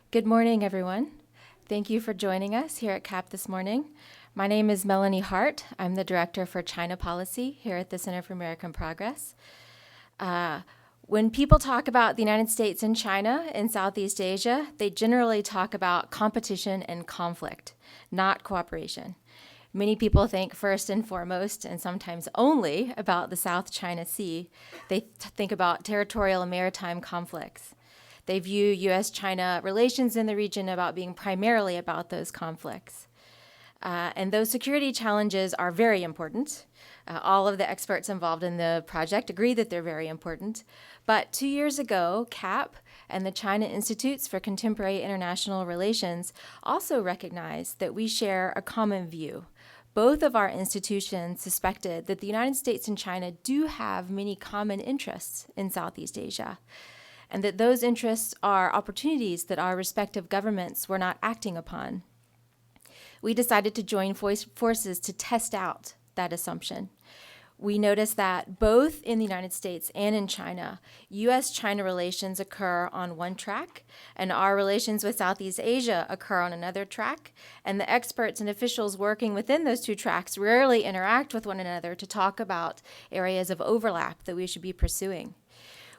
Good morning, everyone. Thank you for joining us here at CAP this morning. My name is Melanie Hart. I'm the Director for China Policy here at the Center for American Progress. When people talk about the United States and China in Southeast Asia, they generally talk about competition and conflict, not cooperation. Many people think first and foremost, and sometimes only, about the South China Sea. They think about territorial and maritime conflicts. They view U.S. China relations in the region about being primarily about those conflicts. And those security challenges are very important. All of the experts involved in the project agree that they're very important. But 2 years ago, CAP and the China Institutes for Contemporary International Relations also recognized that we share a common view. Both of our institutions suspected that the United States and China do have many common interests in Southeast Asia, and that those interests are opportunities that our respective governments were not acting upon. We decided to join forces to test out that assumption. We noticed that both in the United States and in China, U.S.-China relations occur on one track, and our relations with Southeast Asia occur on another track, and the experts and officials working within those two tracks rarely interact with one another to talk about areas of overlap that we should be pursuing.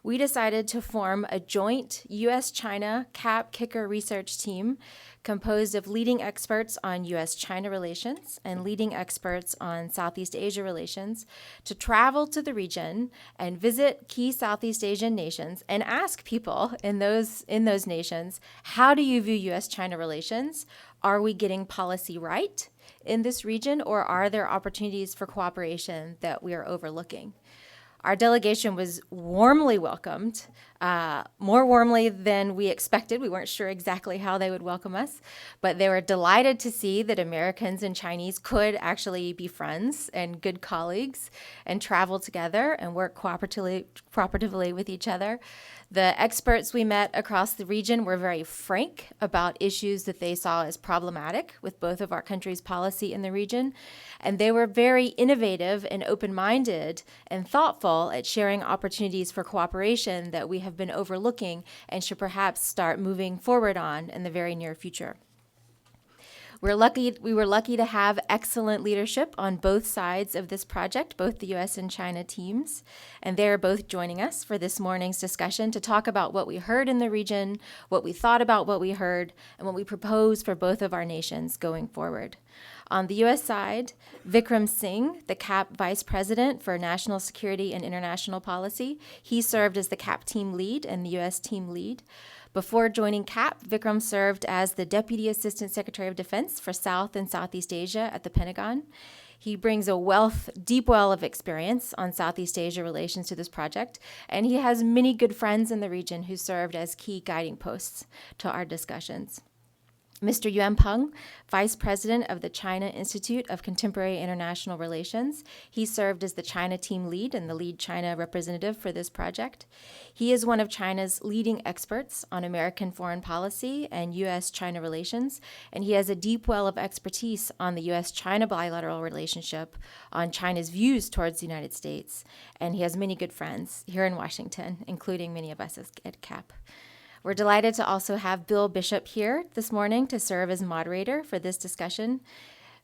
We decided to form a joint U.S.-China CAP Kicker research team composed of leading experts on U.S.-China relations and leading experts on Southeast Asia relations to travel to the region and visit key Southeast Asian nations and ask people in those nations, how do you view U.S.-China relations? Are we getting policy right in this region, or are there opportunities for cooperation that we are overlooking? Our delegation was warmly welcomed, more warmly than we expected. We weren't sure exactly how they would welcome us, but they were delighted to see that Americans and Chinese could actually be friends and good colleagues and travel together and work cooperatively with each other. The experts we met across the region were very frank about issues that they saw as problematic with both of our countries' policy in the region, and they were very innovative and open-minded and thoughtful at sharing opportunities for cooperation that we have been overlooking and should perhaps start moving forward on in the very near future. We were lucky to have excellent leadership on both sides of this project, both the U.S. and China teams, and they're both joining us for this morning's discussion to talk about what we heard in the region, what we thought about what we heard, and what we propose for both of our nations going forward. On the U.S. side, Vikram Singh, the CAP Vice President for National Security and International Policy, he served as the CAP team lead and the U.S. team lead. Before joining CAP, Vikram served as the Deputy Assistant Secretary of Defense for South and Southeast Asia at the Pentagon. He brings a deep well of experience on Southeast Asia relations to this project, and he has many good friends in the region who served as key guiding posts to our discussions. Mr. Yuan Peng, Vice President of the China Institute of Contemporary International Relations. He served as the China team lead and the lead China representative for this project. He is one of China's leading experts on American foreign policy and U.S.-China relations, and he has a deep well of expertise on the U.S.-China bilateral relationship, on China's views towards the United States, and he has many good friends here in Washington, including many of us at CAP. We're delighted to also have Bill Bishop here this morning to serve as moderator for this discussion.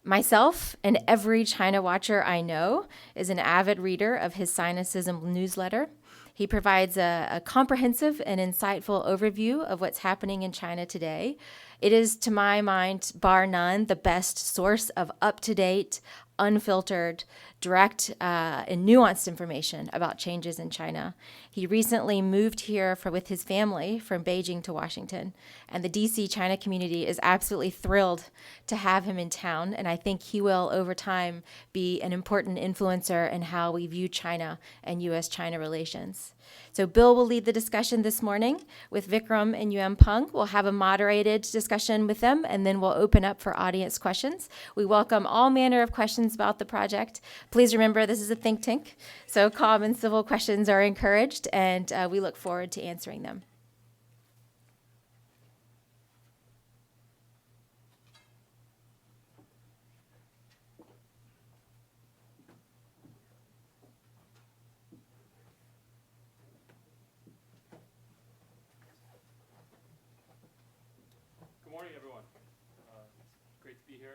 Myself and every China watcher I know is an avid reader of his Sinocism newsletter. He provides a comprehensive and insightful overview of what's happening in China today. It is, to my mind, bar none, the best source of up-to-date, unfiltered, direct, and nuanced information about changes in China. He recently moved here with his family from Beijing to Washington, and the DC China community is absolutely thrilled to have him in town, and I think he will, over time, be an important influencer in how we view China and U.S.-China relations. So Bill will lead the discussion this morning with Vikram and Yuan Peng. We'll have a moderated discussion with them, and then we'll open up for audience questions. We welcome all manner of questions about the project. Please remember, this is a think tank, so calm and civil questions are encouraged, and we look forward to answering them.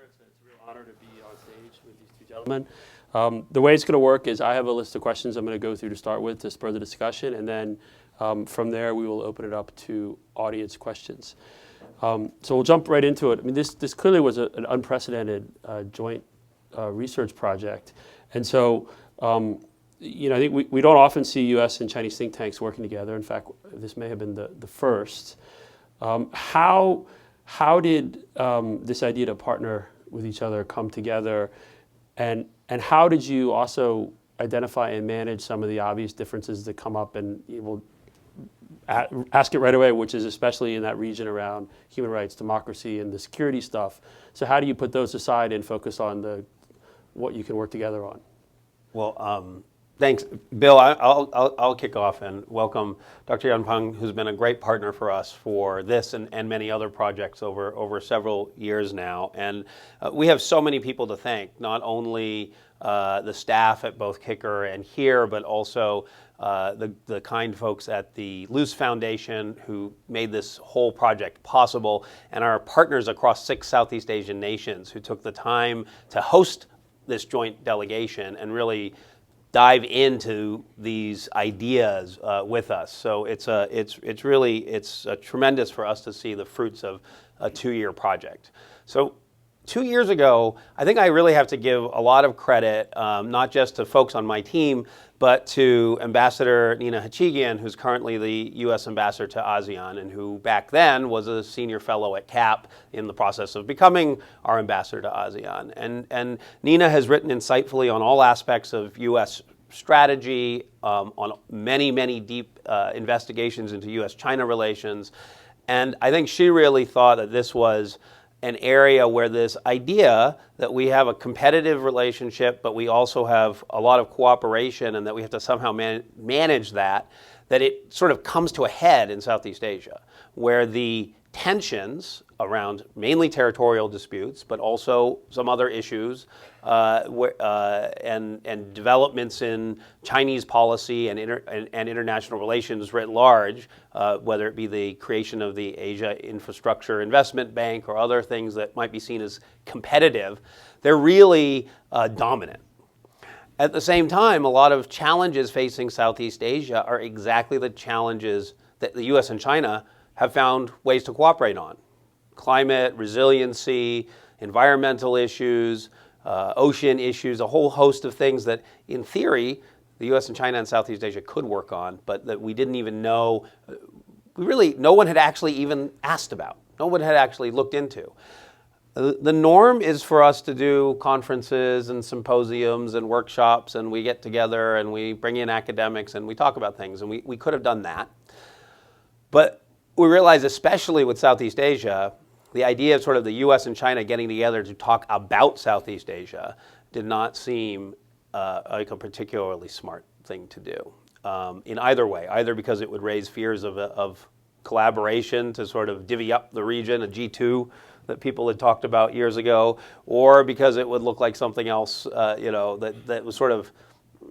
It's a real honor to be on stage with these two gentlemen. The way it's going to work is I have a list of questions I'm going to go through to start with to spur the discussion, and then from there we will open it up to audience questions. So we'll jump right into it. I mean, this clearly was an unprecedented joint research project, and so I think we don't often see U.S. and Chinese think tanks working together. In fact, this may have been the first. How did this idea to partner with each other come together, and how did you also identify and manage some of the obvious differences that come up? And we'll ask it right away, which is especially in that region around human rights, democracy, and the security stuff. So how do you put those aside and focus on what you can work together on? Well, thanks, Bill. I'll kick off and welcome Dr. Yuan Peng, who's been a great partner for us for this and many other projects over several years now. And we have so many people to thank, not only the staff at both CICIR and here, but also the kind folks at the Luce Foundation who made this whole project possible, and our partners across 6 Southeast Asian nations who took the time to host this joint delegation and really dive into these ideas with us. So it's really tremendous for us to see the fruits of a 2-year project. So 2 years ago, I think I really have to give a lot of credit, not just to folks on my team, but to Ambassador Nina Hachigian, who's currently the U.S. Ambassador to ASEAN, and who back then was a senior fellow at CAP in the process of becoming our ambassador to ASEAN. And Nina has written insightfully on all aspects of U.S. strategy, on many deep investigations into U.S. China relations. And I think she really thought that this was an area where this idea that we have a competitive relationship, but we also have a lot of cooperation, and that we have to somehow manage that it sort of comes to a head in Southeast Asia, where the tensions around mainly territorial disputes, but also some other issues and developments in Chinese policy and international relations writ large, whether it be the creation of the Asia Infrastructure Investment Bank or other things that might be seen as competitive, they're really dominant. At the same time, a lot of challenges facing Southeast Asia are exactly the challenges that the U.S. and China have found ways to cooperate on. Climate, resiliency, environmental issues, ocean issues, a whole host of things that, in theory, the U.S. and China and Southeast Asia could work on, but that we didn't even know, no one had actually even asked about. No one had actually looked into. The norm is for us to do conferences and symposiums and workshops, and we get together and we bring in academics and we talk about things, and we could have done that. But we realize, especially with Southeast Asia, the idea of sort of the U.S. and China getting together to talk about Southeast Asia did not seem like a particularly smart thing to do in either way, either because it would raise fears of collaboration to sort of divvy up the region, a G2 that people had talked about years ago, or because it would look like something else, that was sort of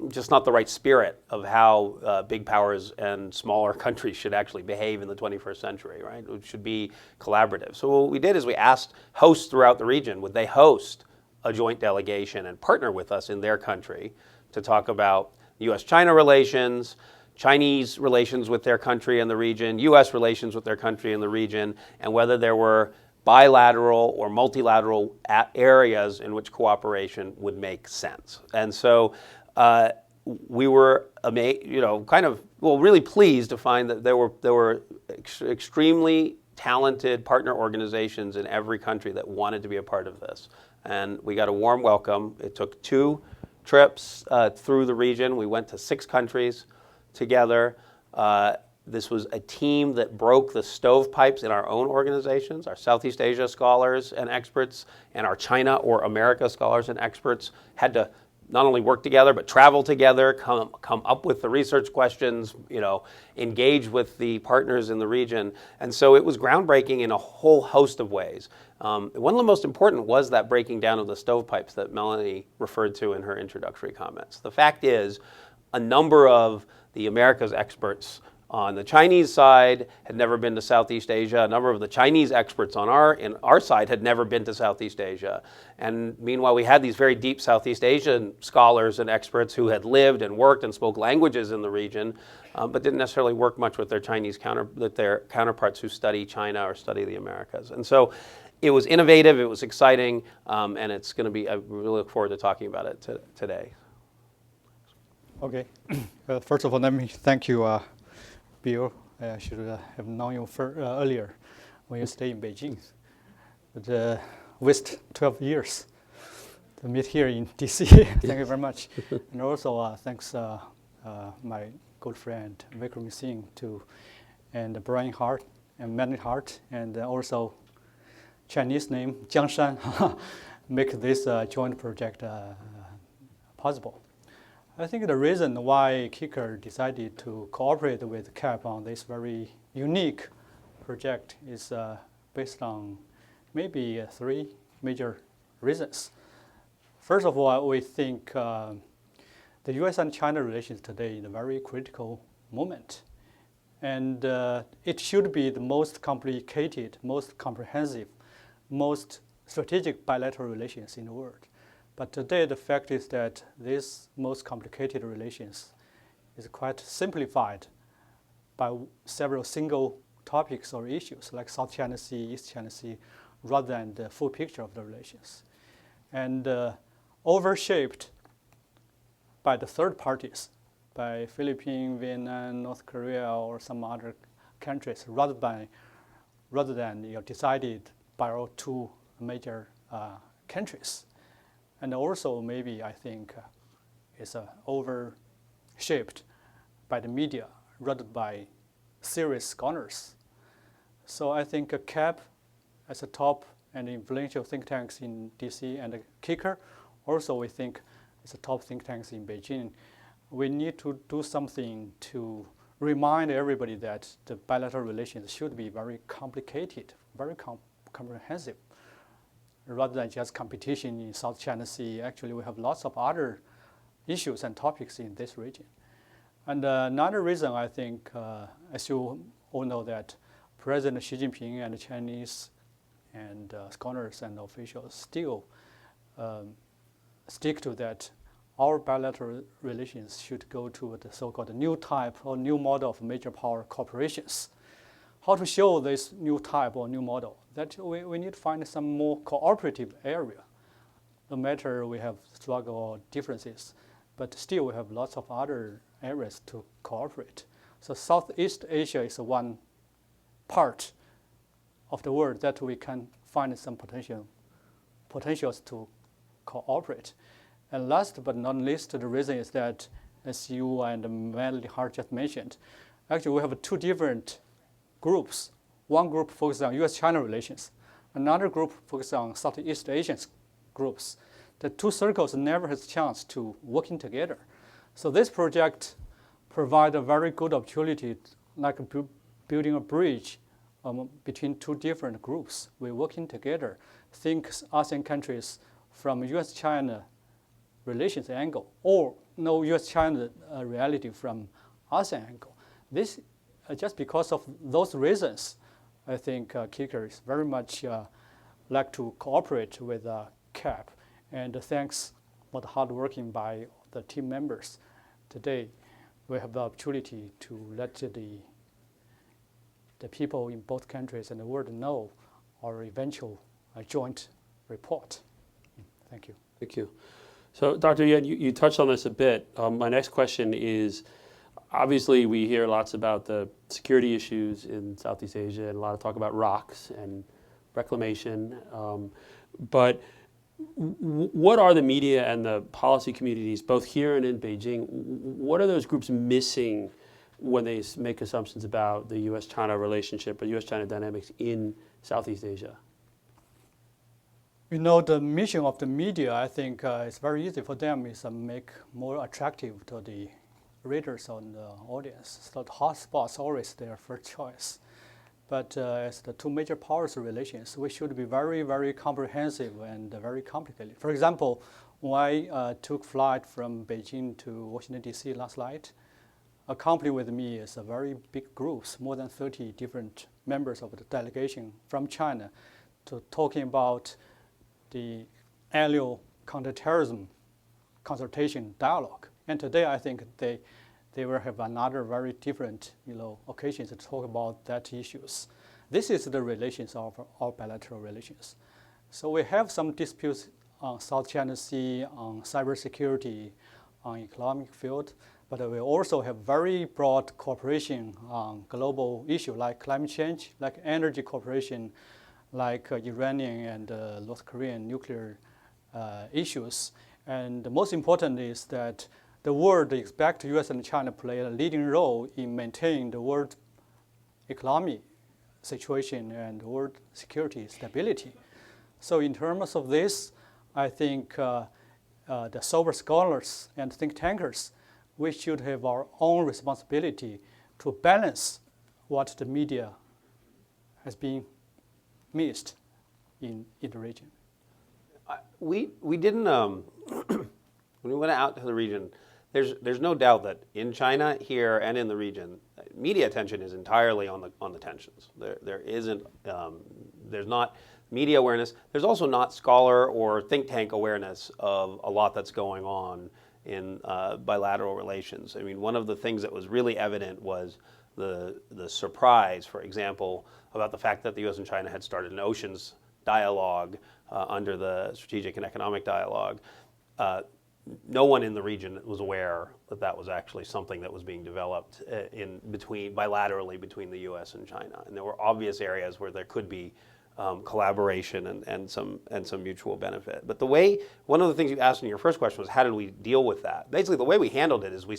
just not the right spirit of how big powers and smaller countries should actually behave in the 21st century, right? It should be collaborative. So what we did is we asked hosts throughout the region, would they host a joint delegation and partner with us in their country to talk about U.S.-China relations, Chinese relations with their country and the region, U.S. relations with their country and the region, and whether there were bilateral or multilateral areas in which cooperation would make sense. And so we were really pleased to find that there were extremely talented partner organizations in every country that wanted to be a part of this. And we got a warm welcome. It took 2 trips through the region. We went to 6 countries together. This was a team that broke the stovepipes in our own organizations. Our Southeast Asia scholars and experts and our China or America scholars and experts had to not only work together, but travel together, come up with the research questions, engage with the partners in the region. And so it was groundbreaking in a whole host of ways. One of the most important was that breaking down of the stovepipes that Melanie referred to in her introductory comments. The fact is, a number of the Americas experts on the Chinese side had never been to Southeast Asia. A number of the Chinese experts on our side had never been to Southeast Asia. And meanwhile, we had these very deep Southeast Asian scholars and experts who had lived and worked and spoke languages in the region, but didn't necessarily work much with their their counterparts who study China or study the Americas. And so it was innovative, it was exciting, and it's going to be, I really look forward to talking about it today. Okay. First of all, let me thank you, Bill. I should have known you earlier when you stay in Beijing. But waste 12 years to meet here in DC. Thank you very much. And also thanks my good friend Vikram Singh and Brian Hart and Manny Hart, and also Chinese name Jiangshan make this joint project possible. I think the reason why CICIR decided to cooperate with CAP on this very unique project is based on maybe 3 major reasons. First of all, we think the U.S. and China relations today in a very critical moment. And it should be the most complicated, most comprehensive, most strategic bilateral relations in the world. But today, the fact is that these most complicated relations is quite simplified by several single topics or issues like South China Sea, East China Sea, rather than the full picture of the relations. And overshaped by the third parties, by Philippines, Vietnam, North Korea, or some other countries, rather than decided by our 2 major countries. And also maybe I think it's overshaped by the media rather by serious scholars. So I think CAP as a top and influential think tanks in DC and CICIR, also we think it's a top think tanks in Beijing. We need to do something to remind everybody that the bilateral relations should be very complicated, very comprehensive, rather than just competition in South China Sea. Actually, we have lots of other issues and topics in this region. And another reason, I think, as you all know, that President Xi Jinping and the Chinese and scholars and officials still stick to that our bilateral relations should go to the so-called new type or new model of major power corporations. How to show this new type or new model? That we need to find some more cooperative area. No matter we have struggle or differences, but still we have lots of other areas to cooperate. So Southeast Asia is one part of the world that we can find some potentials to cooperate. And last but not least, the reason is that, as you and Melody Hart just mentioned, actually we have 2 different groups. One group focuses on U.S. China relations. Another group focuses on Southeast Asian groups. The 2 circles never has a chance to working together. So this project provides a very good opportunity, like building a bridge between 2 different groups. We're working together, think ASEAN countries from U.S.-China relations angle, or no U.S.-China reality from ASEAN angle. This just because of those reasons, I think CICIR is very much like to cooperate with CAP. And thanks for the hard working by the team members. Today, we have the opportunity to let the people in both countries and the world know our eventual joint report. Thank you. Thank you. So, Dr. Yuan, you touched on this a bit. My next question is, obviously, we hear lots about the security issues in Southeast Asia and a lot of talk about rocks and reclamation. But what are the media and the policy communities, both here and in Beijing, what are those groups missing when they make assumptions about the U.S.-China relationship or U.S.-China dynamics in Southeast Asia? You know, the mission of the media, I think it's very easy for them is to make more attractive to the readers and the audience. So the hotspots always their first choice. But as the 2 major powers relations, we should be very, very comprehensive and very complicated. For example, when I took flight from Beijing to Washington, D.C. last night, accompanied with me is a very big groups, more than 30 different members of the delegation from China, to talking about the annual counterterrorism consultation dialogue. And today I think they will have another very different occasions to talk about that issues. This is the relations of our bilateral relations. So we have some disputes on South China Sea, on cybersecurity, on economic field, but we also have very broad cooperation on global issues like climate change, like energy cooperation, like Iranian and North Korean nuclear issues. And the most important is that the world expects U.S. and China play a leading role in maintaining the world economy situation and world security stability. So in terms of this, I think the sober scholars and think tankers, we should have our own responsibility to balance what the media has been missed in the region. We didn't, when we went out to the region, there's no doubt that in China, here, and in the region, media attention is entirely on the tensions. There isn't, there's not media awareness. There's also not scholar or think tank awareness of a lot that's going on in bilateral relations. I mean, one of the things that was really evident was the surprise, for example, about the fact that the U.S. and China had started an oceans dialogue under the strategic and economic dialogue. No one in the region was aware that that was actually something that was being developed bilaterally between the U.S. and China, and there were obvious areas where there could be collaboration and some mutual benefit. But one of the things you asked in your first question was, how did we deal with that? Basically, the way we handled it is we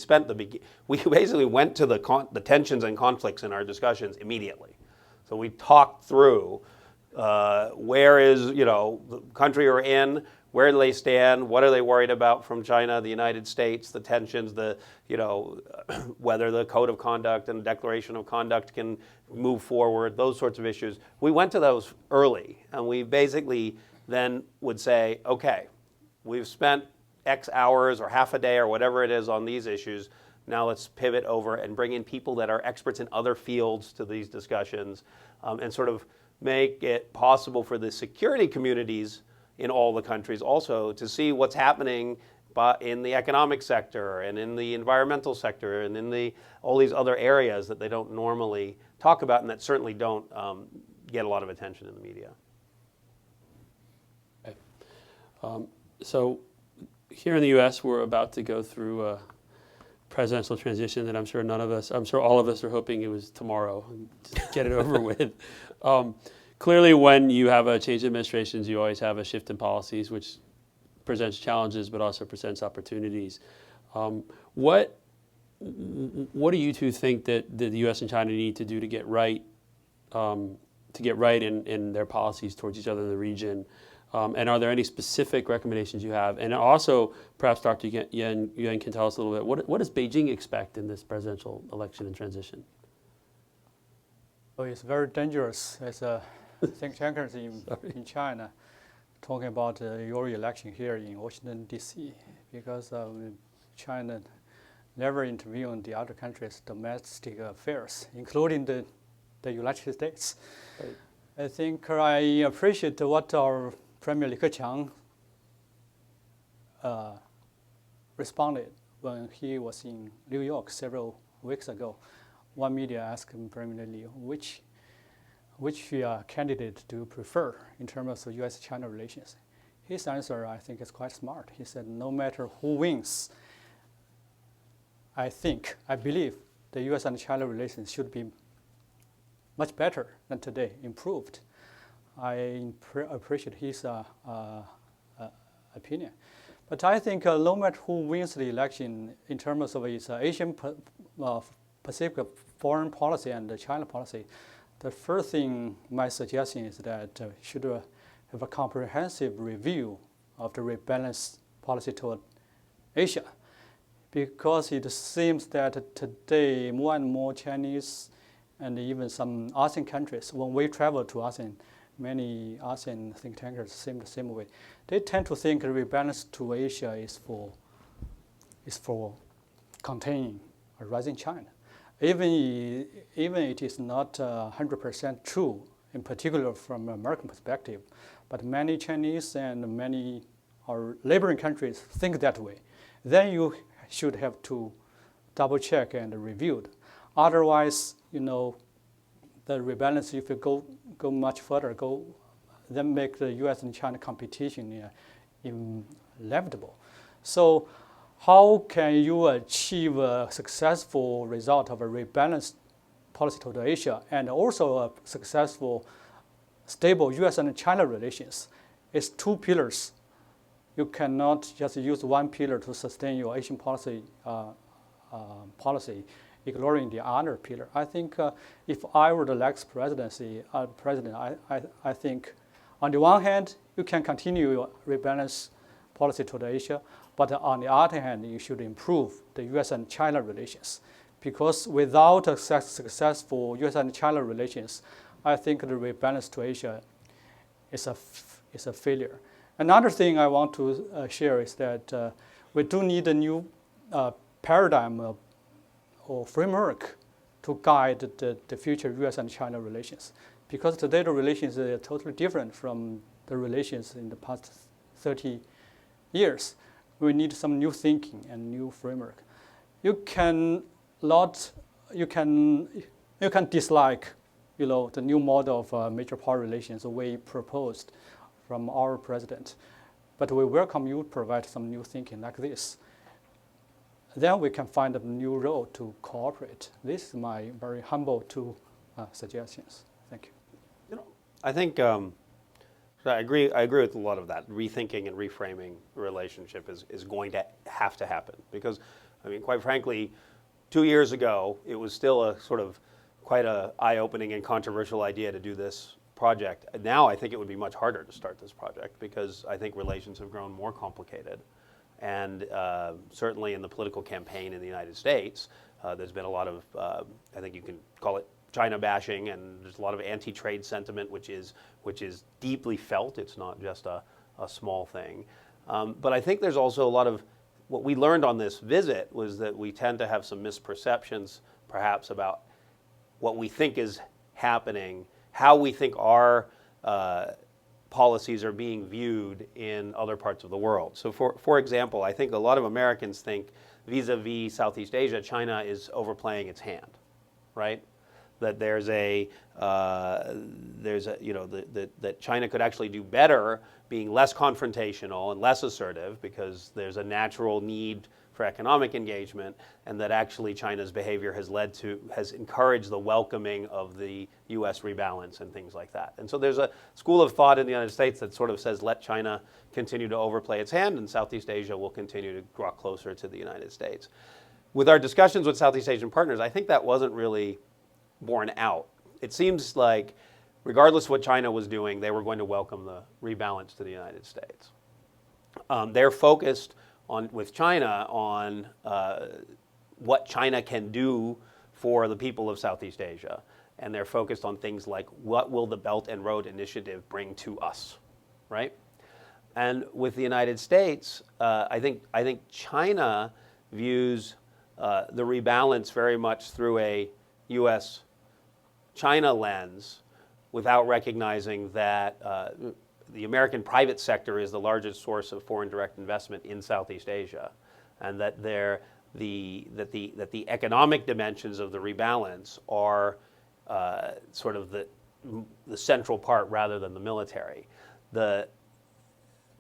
basically went to the tensions and conflicts in our discussions immediately. So we talked through where is the country we're in. Where do they stand? What are they worried about from China, the United States, the tensions, whether the code of conduct and declaration of conduct can move forward, those sorts of issues. We went to those early, and we basically then would say, okay, we've spent X hours or half a day or whatever it is on these issues. Now let's pivot over and bring in people that are experts in other fields to these discussions, and sort of make it possible for the security communities in all the countries also to see what's happening in the economic sector and in the environmental sector and in all these other areas that they don't normally talk about and that certainly don't get a lot of attention in the media. Okay. So here in the U.S., we're about to go through a presidential transition that I'm sure all of us are hoping it was tomorrow and just get it over with. Clearly, when you have a change in administrations, you always have a shift in policies, which presents challenges but also presents opportunities. What do you two think that the U.S. and China need to do to get right in their policies towards each other in the region? And are there any specific recommendations you have? And also, perhaps Dr. Yuan can tell us a little bit, what does Beijing expect in this presidential election and transition? Oh, it's very dangerous as a think tankers in China talking about your election here in Washington, D.C., because China never intervene in the other countries' domestic affairs, including the United States. Right. I think I appreciate what our Premier Li Keqiang responded when he was in New York several weeks ago. One media asked Premier Li, which candidate do you prefer in terms of U.S.-China relations? His answer, I think, is quite smart. He said, no matter who wins, I believe the U.S. and China relations should be much better than today, improved. I appreciate his opinion. But I think no matter who wins the election in terms of its Asian Pacific foreign policy and the China policy, the first thing my suggestion is that should have a comprehensive review of the rebalanced policy toward Asia, because it seems that today more and more Chinese and even some ASEAN countries, when we travel to ASEAN, many ASEAN think tankers seem the same way. They tend to think the rebalance to Asia is for containing a rising China. Even it is not 100% true, in particular from American perspective, but many Chinese and many our neighboring countries think that way. Then you should have to double check and review it. Otherwise, the rebalance, if you go much further, then make the U.S. and China competition inevitable. So how can you achieve a successful result of a rebalanced policy toward Asia and also a successful, stable U.S. and China relations? It's two pillars. You cannot just use one pillar to sustain your Asian policy, ignoring the other pillar. I think if I were the next president, I think on the one hand, you can continue your rebalance policy toward Asia, but on the other hand, you should improve the U.S. and China relations. Because without a successful U.S. and China relations, I think the rebalance to Asia is a failure. Another thing I want to share is that we do need a new paradigm or framework to guide the future U.S. and China relations. Because today the relations are totally different from the relations in the past 30 years. We need some new thinking and new framework. You can dislike, the new model of major power relations we proposed from our president, but we welcome you to provide some new thinking like this. Then we can find a new road to cooperate. This is my very humble two suggestions. Thank you. I think I agree with a lot of that. Rethinking and reframing the relationship is going to have to happen because, quite frankly, 2 years ago it was still a sort of quite a eye-opening and controversial idea to do this project. Now I think it would be much harder to start this project because I think relations have grown more complicated. And certainly in the political campaign in the United States, there's been a lot of, I think you can call it China bashing, and there's a lot of anti-trade sentiment, which is deeply felt. It's not just a small thing. But I think there's also a lot of, what we learned on this visit was that we tend to have some misperceptions perhaps about what we think is happening, how we think our policies are being viewed in other parts of the world. So for example, I think a lot of Americans think vis-a-vis Southeast Asia, China is overplaying its hand, right? That that China could actually do better being less confrontational and less assertive because there's a natural need for economic engagement, and that actually China's behavior has encouraged the welcoming of the U.S. rebalance and things like that. And so there's a school of thought in the United States that sort of says let China continue to overplay its hand and Southeast Asia will continue to draw closer to the United States. With our discussions with Southeast Asian partners, I think that wasn't really borne out. It seems like regardless of what China was doing, they were going to welcome the rebalance to the United States. They're focused with China on what China can do for the people of Southeast Asia. And they're focused on things like what will the Belt and Road Initiative bring to us, right? And with the United States, I think China views the rebalance very much through a U.S.-China lens without recognizing that the American private sector is the largest source of foreign direct investment in Southeast Asia, and that the economic dimensions of the rebalance are sort of the central part rather than the military. The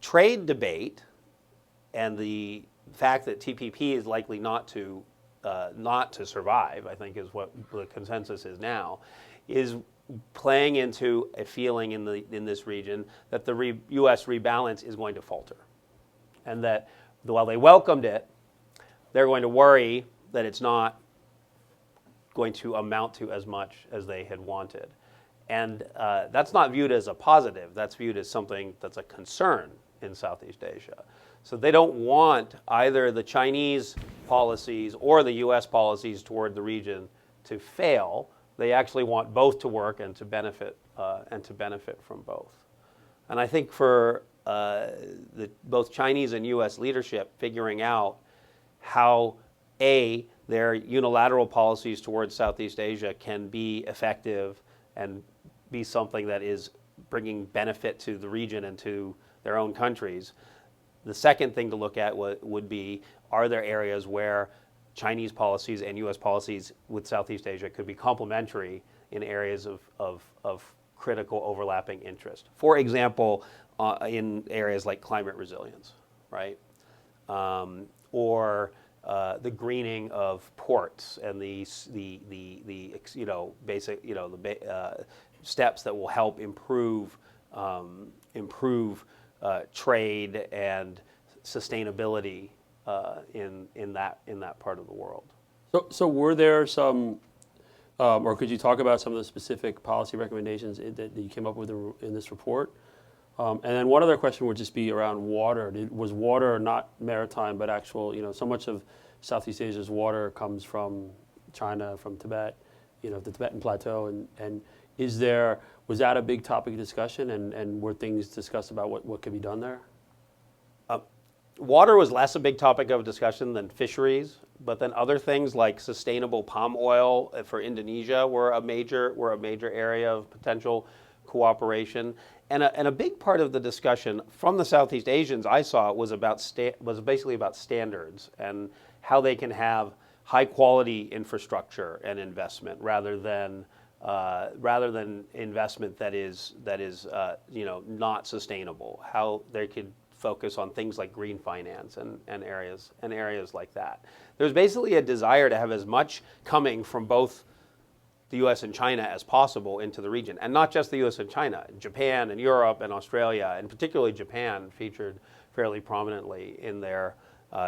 trade debate and the fact that TPP is likely not to survive, I think, is what the consensus is now, is playing into a feeling in this region that the U.S. rebalance is going to falter, and that while they welcomed it, they're going to worry that it's not going to amount to as much as they had wanted. And that's not viewed as a positive. That's viewed as something that's a concern in Southeast Asia. So they don't want either the Chinese policies or the U.S. policies toward the region to fail. They actually want both to work and to benefit from both. And I think for both Chinese and U.S. leadership, figuring out how their unilateral policies towards Southeast Asia can be effective and be something that is bringing benefit to the region and to their own countries. The second thing to look at would be, are there areas where Chinese policies and U.S. policies with Southeast Asia could be complementary in areas of critical overlapping interest? For example, in areas like climate resilience, right? Or the greening of ports and the basic steps that will help improve trade and sustainability in that part of the world. So were there some, or could you talk about some of the specific policy recommendations that you came up with in this report? And then one other question would just be around water. Was water not maritime, but actual, so much of Southeast Asia's water comes from China, from Tibet, the Tibetan Plateau, and was that a big topic of discussion, and were things discussed about what could be done there? Water was less a big topic of discussion than fisheries, but then other things like sustainable palm oil for Indonesia were a major area of potential cooperation. And a big part of the discussion from the Southeast Asians I saw was basically about standards and how they can have high quality infrastructure and investment rather than investment that is not sustainable. How they could focus on things like green finance and areas like that. There's basically a desire to have as much coming from both the U.S. and China as possible into the region, and not just the U.S. and China. Japan and Europe and Australia, and particularly Japan, featured fairly prominently in their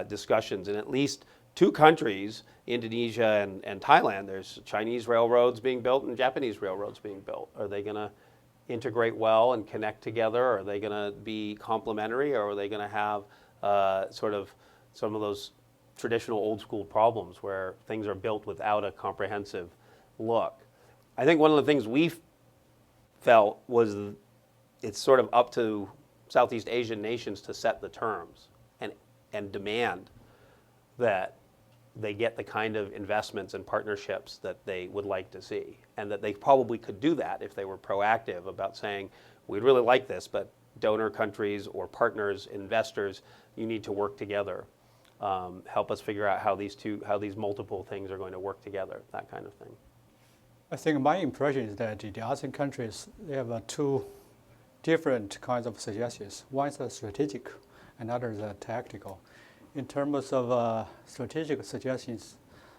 discussions. In at least two countries, Indonesia and Thailand, there's Chinese railroads being built and Japanese railroads being built. Are they going to integrate well and connect together? Are they going to be complementary, or are they going to have sort of some of those traditional old school problems where things are built without a comprehensive look? I think one of the things we felt was it's sort of up to Southeast Asian nations to set the terms and demand that they get the kind of investments and partnerships that they would like to see, and that they probably could do that if they were proactive about saying, we'd really like this, but donor countries or partners, investors, you need to work together. Help us figure out how these multiple things are going to work together, that kind of thing. I think my impression is that the ASEAN countries, they have two different kinds of suggestions. One is strategic, and others are tactical. In terms of strategic suggestions,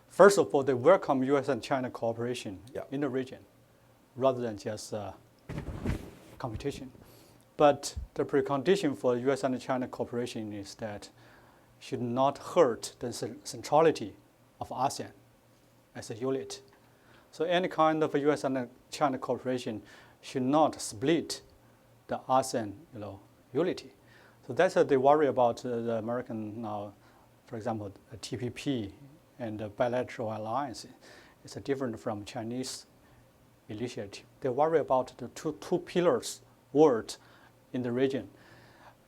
first of all, they welcome U.S. and China cooperation in the region, rather than just competition. But the precondition for U.S. and China cooperation is that should not hurt the centrality of ASEAN as a unit. So any kind of U.S. and China cooperation should not split the ASEAN, unity. So that's what they worry about the American now, for example, the TPP and the bilateral alliance. It's different from Chinese initiative. They worry about the two pillars world in the region.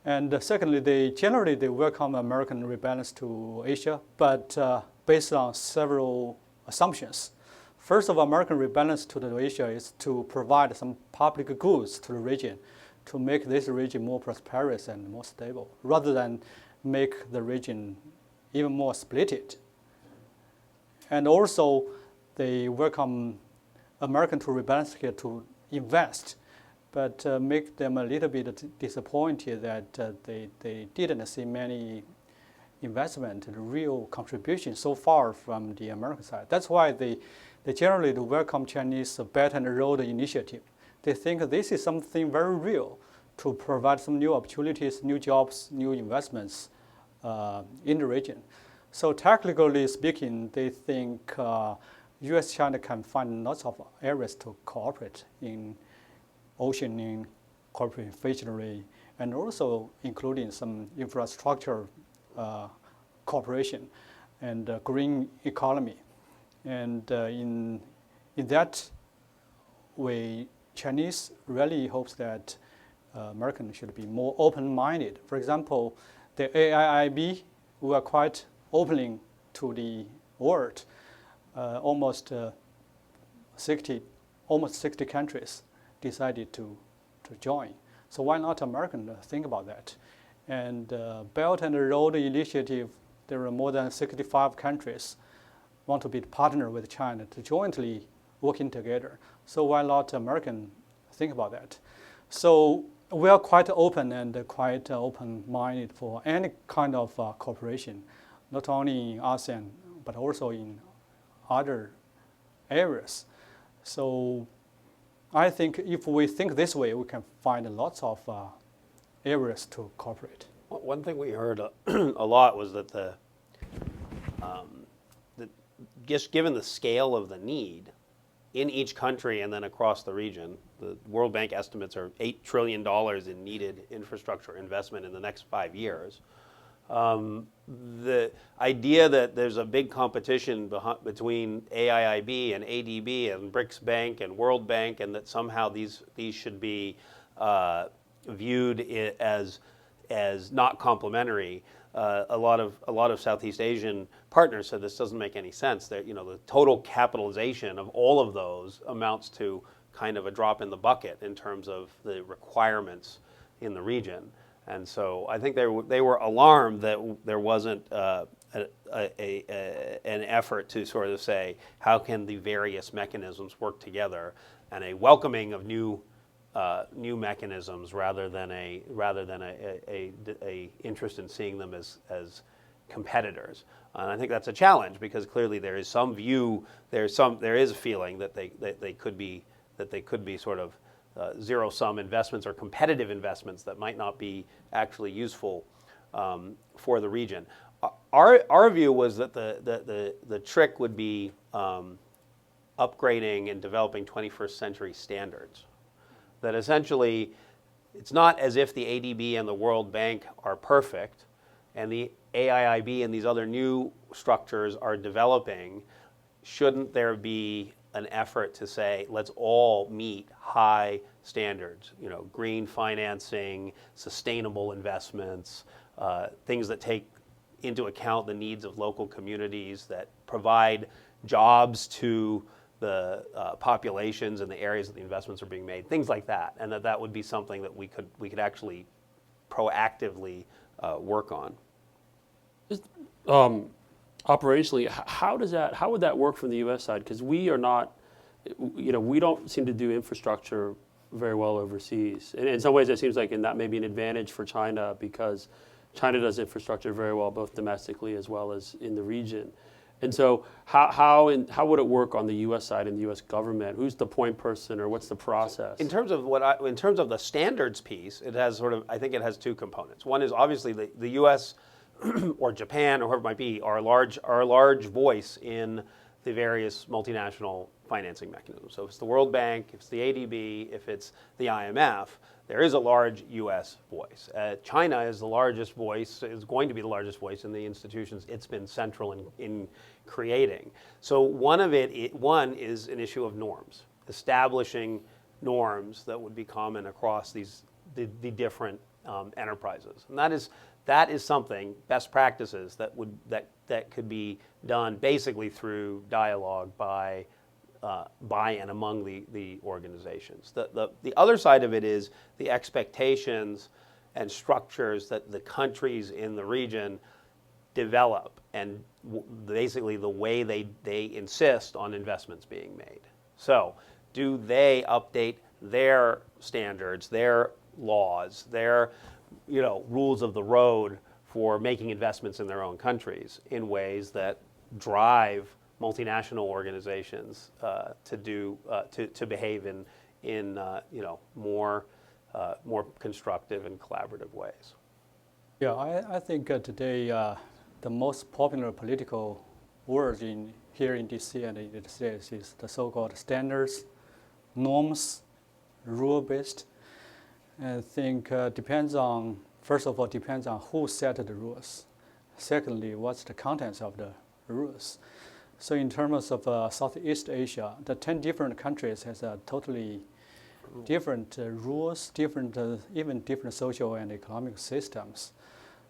And secondly, they generally welcome American rebalance to Asia, but based on several assumptions. First of all, American rebalance to Asia is to provide some public goods to the region to make this region more prosperous and more stable, rather than make the region even more splitted. And also, they welcome American to rebalance here to invest, but make them a little bit disappointed that they didn't see many investment, real contribution so far from the American side. That's why they generally welcome Chinese Belt and Road Initiative. They think this is something very real to provide some new opportunities, new jobs, new investments in the region. So technically speaking, they think U.S.-China can find lots of areas to cooperate in oceaning, cooperation fishery, and also including some infrastructure cooperation and green economy. And in that way, Chinese really hopes that Americans should be more open-minded. For example, the AIIB were quite opening to the world, almost 60 countries decided to join. So why not American think about that? And Belt and Road Initiative, there are more than 65 countries want to be partner with China to jointly working together. So why not American think about that? So we are quite open and quite open-minded for any kind of cooperation, not only in ASEAN, but also in other areas. So I think if we think this way, we can find lots of areas to cooperate. One thing we heard a lot was that just given the scale of the need in each country and then across the region, the World Bank estimates are $8 trillion in needed infrastructure investment in the next 5 years. The idea that there's a big competition between AIIB and ADB and BRICS Bank and World Bank, and that somehow these should be viewed as not complementary. A lot of Southeast Asian partners said this doesn't make any sense. That the total capitalization of all of those amounts to kind of a drop in the bucket in terms of the requirements in the region. And so I think they were alarmed that there wasn't an effort to sort of say how can the various mechanisms work together, and a welcoming of new mechanisms rather than a interest in seeing them as competitors. And I think that's a challenge because clearly there is some view, there is a feeling that they could be sort of zero-sum investments or competitive investments that might not be actually useful for the region. Our view was that the trick would be upgrading and developing 21st century standards. That essentially, it's not as if the ADB and the World Bank are perfect, and the AIIB and these other new structures are developing. Shouldn't there be an effort to say, let's all meet high standards, green financing, sustainable investments, things that take into account the needs of local communities, that provide jobs to the populations and the areas that the investments are being made, things like that, and that would be something that we could actually proactively work on. Just, operationally, how would that work from the U.S. side? Because we are not, we don't seem to do infrastructure very well overseas. And in some ways, it seems like that may be an advantage for China because China does infrastructure very well, both domestically as well as in the region. And so, how would it work on the U.S. side and the U.S. government? Who's the point person, or what's the process? In terms of the standards piece, it has I think it has two components. One is obviously the U.S. or Japan or whoever it might be are a large voice in the various multinational financing mechanisms. So if it's the World Bank, if it's the ADB, if it's the IMF, there is a large U.S. voice. China is the largest voice, is going to be the largest voice in the institutions it's been central in creating. So one is an issue of norms, establishing norms that would be common across the different enterprises. And that is something, best practices that could be done basically through dialogue by and among the organizations. The other side of it is the expectations and structures that the countries in the region develop, and basically the way they insist on investments being made. So do they update their standards, their laws, their rules of the road for making investments in their own countries in ways that drive multinational organizations to behave in more constructive and collaborative ways. Yeah, I think today the most popular political word here in DC and the United States is the so-called standards, norms, rule-based. I think first of all, depends on who set the rules. Secondly, what's the contents of the rules. So in terms of Southeast Asia, the 10 different countries has totally different rules, even different social and economic systems.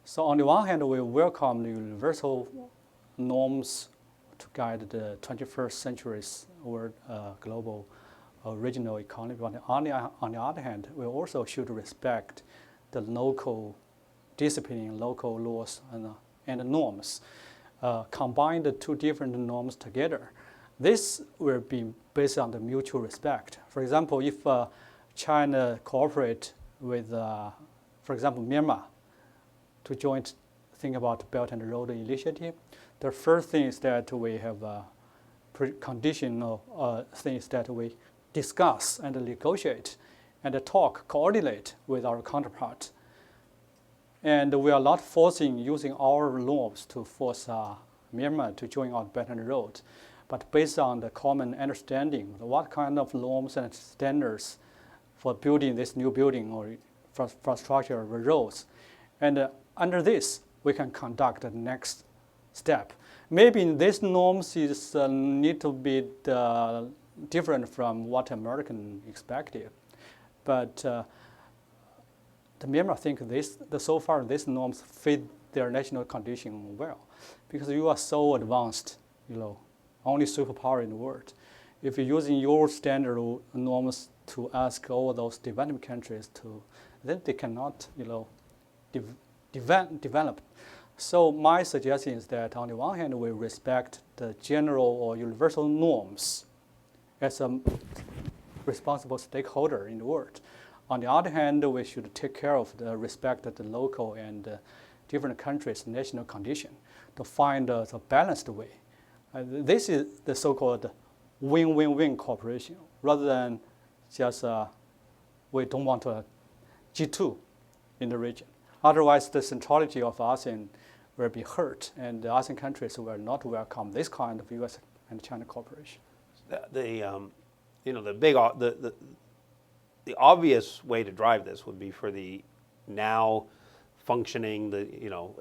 So on the one hand, we welcome the universal norms to guide the 21st century's world global regional economy. But on the other hand, we also should respect the local discipline, local laws and norms. Combine the two different norms together. This will be based on the mutual respect. For example, if China cooperate with, for example, Myanmar to think about Belt and Road Initiative, the first thing is that we have conditional things that we discuss and negotiate and talk, coordinate with our counterpart. And we are not using our norms to force Myanmar to join our Belt and Road, but based on the common understanding, what kind of norms and standards for building this new building or infrastructure roads. And under this, we can conduct the next step. Maybe these norms need to be different from what American expected, but the Myanmar think so far these norms fit their national condition well, because you are so advanced, only superpower in the world. If you're using your standard norms to ask all those developing countries then they cannot, develop. So my suggestion is that on the one hand, we respect the general or universal norms as a responsible stakeholder in the world. On the other hand, we should take care of the respect of the local and different countries' national condition to find a balanced way. This is the so-called win-win-win cooperation, rather than just we don't want a G2 in the region. Otherwise, the centrality of ASEAN will be hurt, and the ASEAN countries will not welcome this kind of U.S. and China cooperation. The obvious way to drive this would be for the now functioning,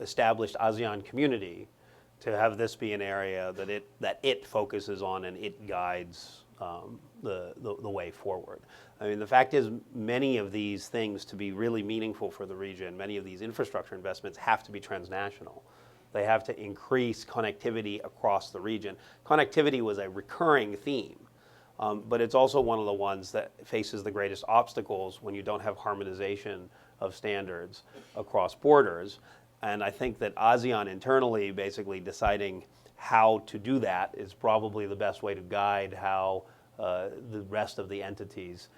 established ASEAN community to have this be an area that it focuses on and it guides the way forward. I mean, the fact is, many of these things, to be really meaningful for the region, many of these infrastructure investments have to be transnational. They have to increase connectivity across the region. Connectivity was a recurring theme, but it's also one of the ones that faces the greatest obstacles when you don't have harmonization of standards across borders. And I think that ASEAN internally basically deciding how to do that is probably the best way to guide how the rest of the entities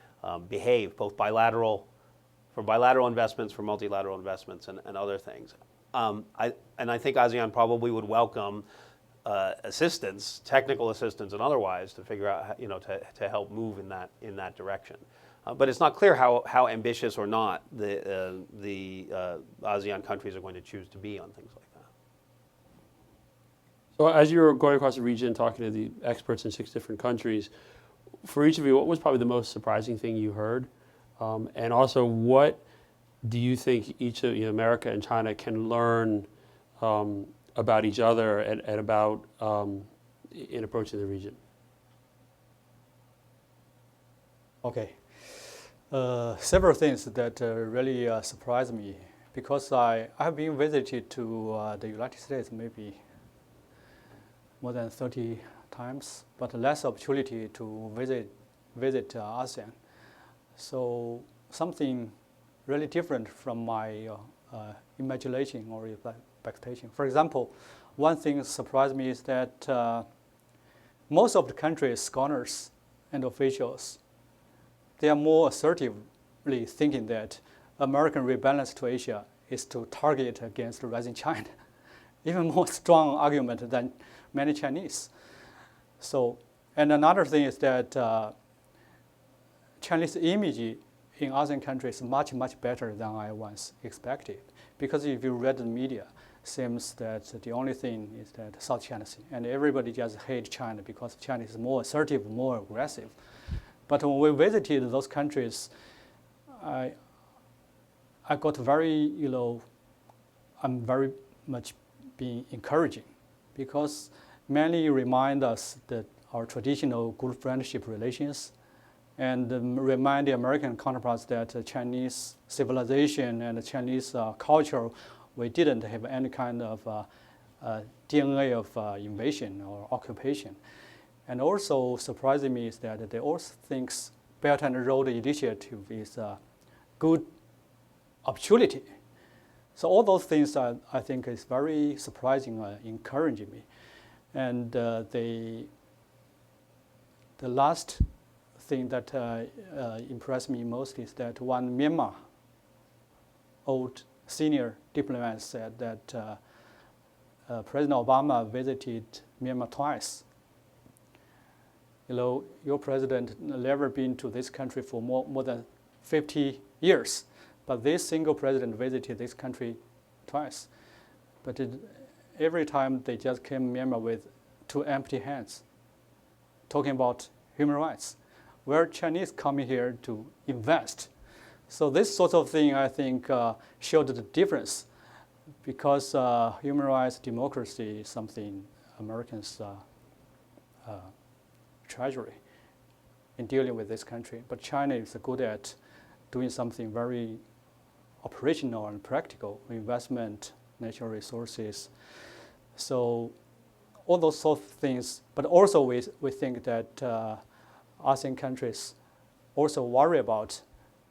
behave, both for bilateral investments, for multilateral investments, and other things. I think ASEAN probably would welcome assistance, technical assistance and otherwise, to figure out, to help move in that direction. But it's not clear how ambitious or not the ASEAN countries are going to choose to be on things like that. So as you were going across the region, talking to the experts in 6 different countries, for each of you, what was probably the most surprising thing you heard? And also, what do you think each of America and China can learn about each other and about in approaching the region? Okay. Several things that really surprised me, because I have been visited to the United States maybe more than 30 times, but less opportunity to visit ASEAN. So something really different from my imagination or expectation. For example, one thing that surprised me is that most of the country's scholars and officials, they are more assertively thinking that American rebalance to Asia is to target against rising China. Even more strong argument than many Chinese. So, and another thing is that Chinese image in ASEAN countries is much, much better than I once expected. Because if you read the media, seems that the only thing is that South China Sea, and everybody just hate China because China is more assertive, more aggressive. But when we visited those countries, I got very, I'm very much being encouraging, because many remind us that our traditional good friendship relations, and remind the American counterparts that Chinese civilization and Chinese culture, we didn't have any kind of DNA of invasion or occupation. And also surprising me is that they also think Belt and Road Initiative is a good opportunity. So all those things I think is very surprising, encouraging me. And the last thing that impressed me most is that one Myanmar old senior diplomat said that President Obama visited Myanmar twice. Your president never been to this country for more than 50 years, but this single president visited this country twice. But every time they just came to Myanmar with two empty hands, talking about human rights, where Chinese coming here to invest. So this sort of thing, I think, showed the difference, because human rights, democracy is something Americans treasury in dealing with this country. But China is good at doing something very operational and practical, investment, natural resources. So all those sort of things, but also we think that ASEAN countries also worry about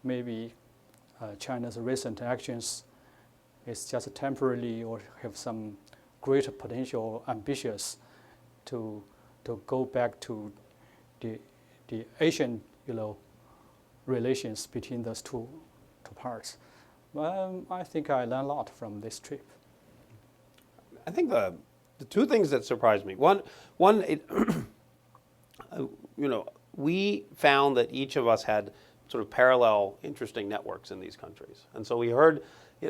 maybe China's recent actions is just temporarily or have some greater potential ambitious to go back to the Asian relations between those two parts. I think I learned a lot from this trip. I think the two things that surprised me. One, we found that each of us had sort of parallel, interesting networks in these countries, and so we heard.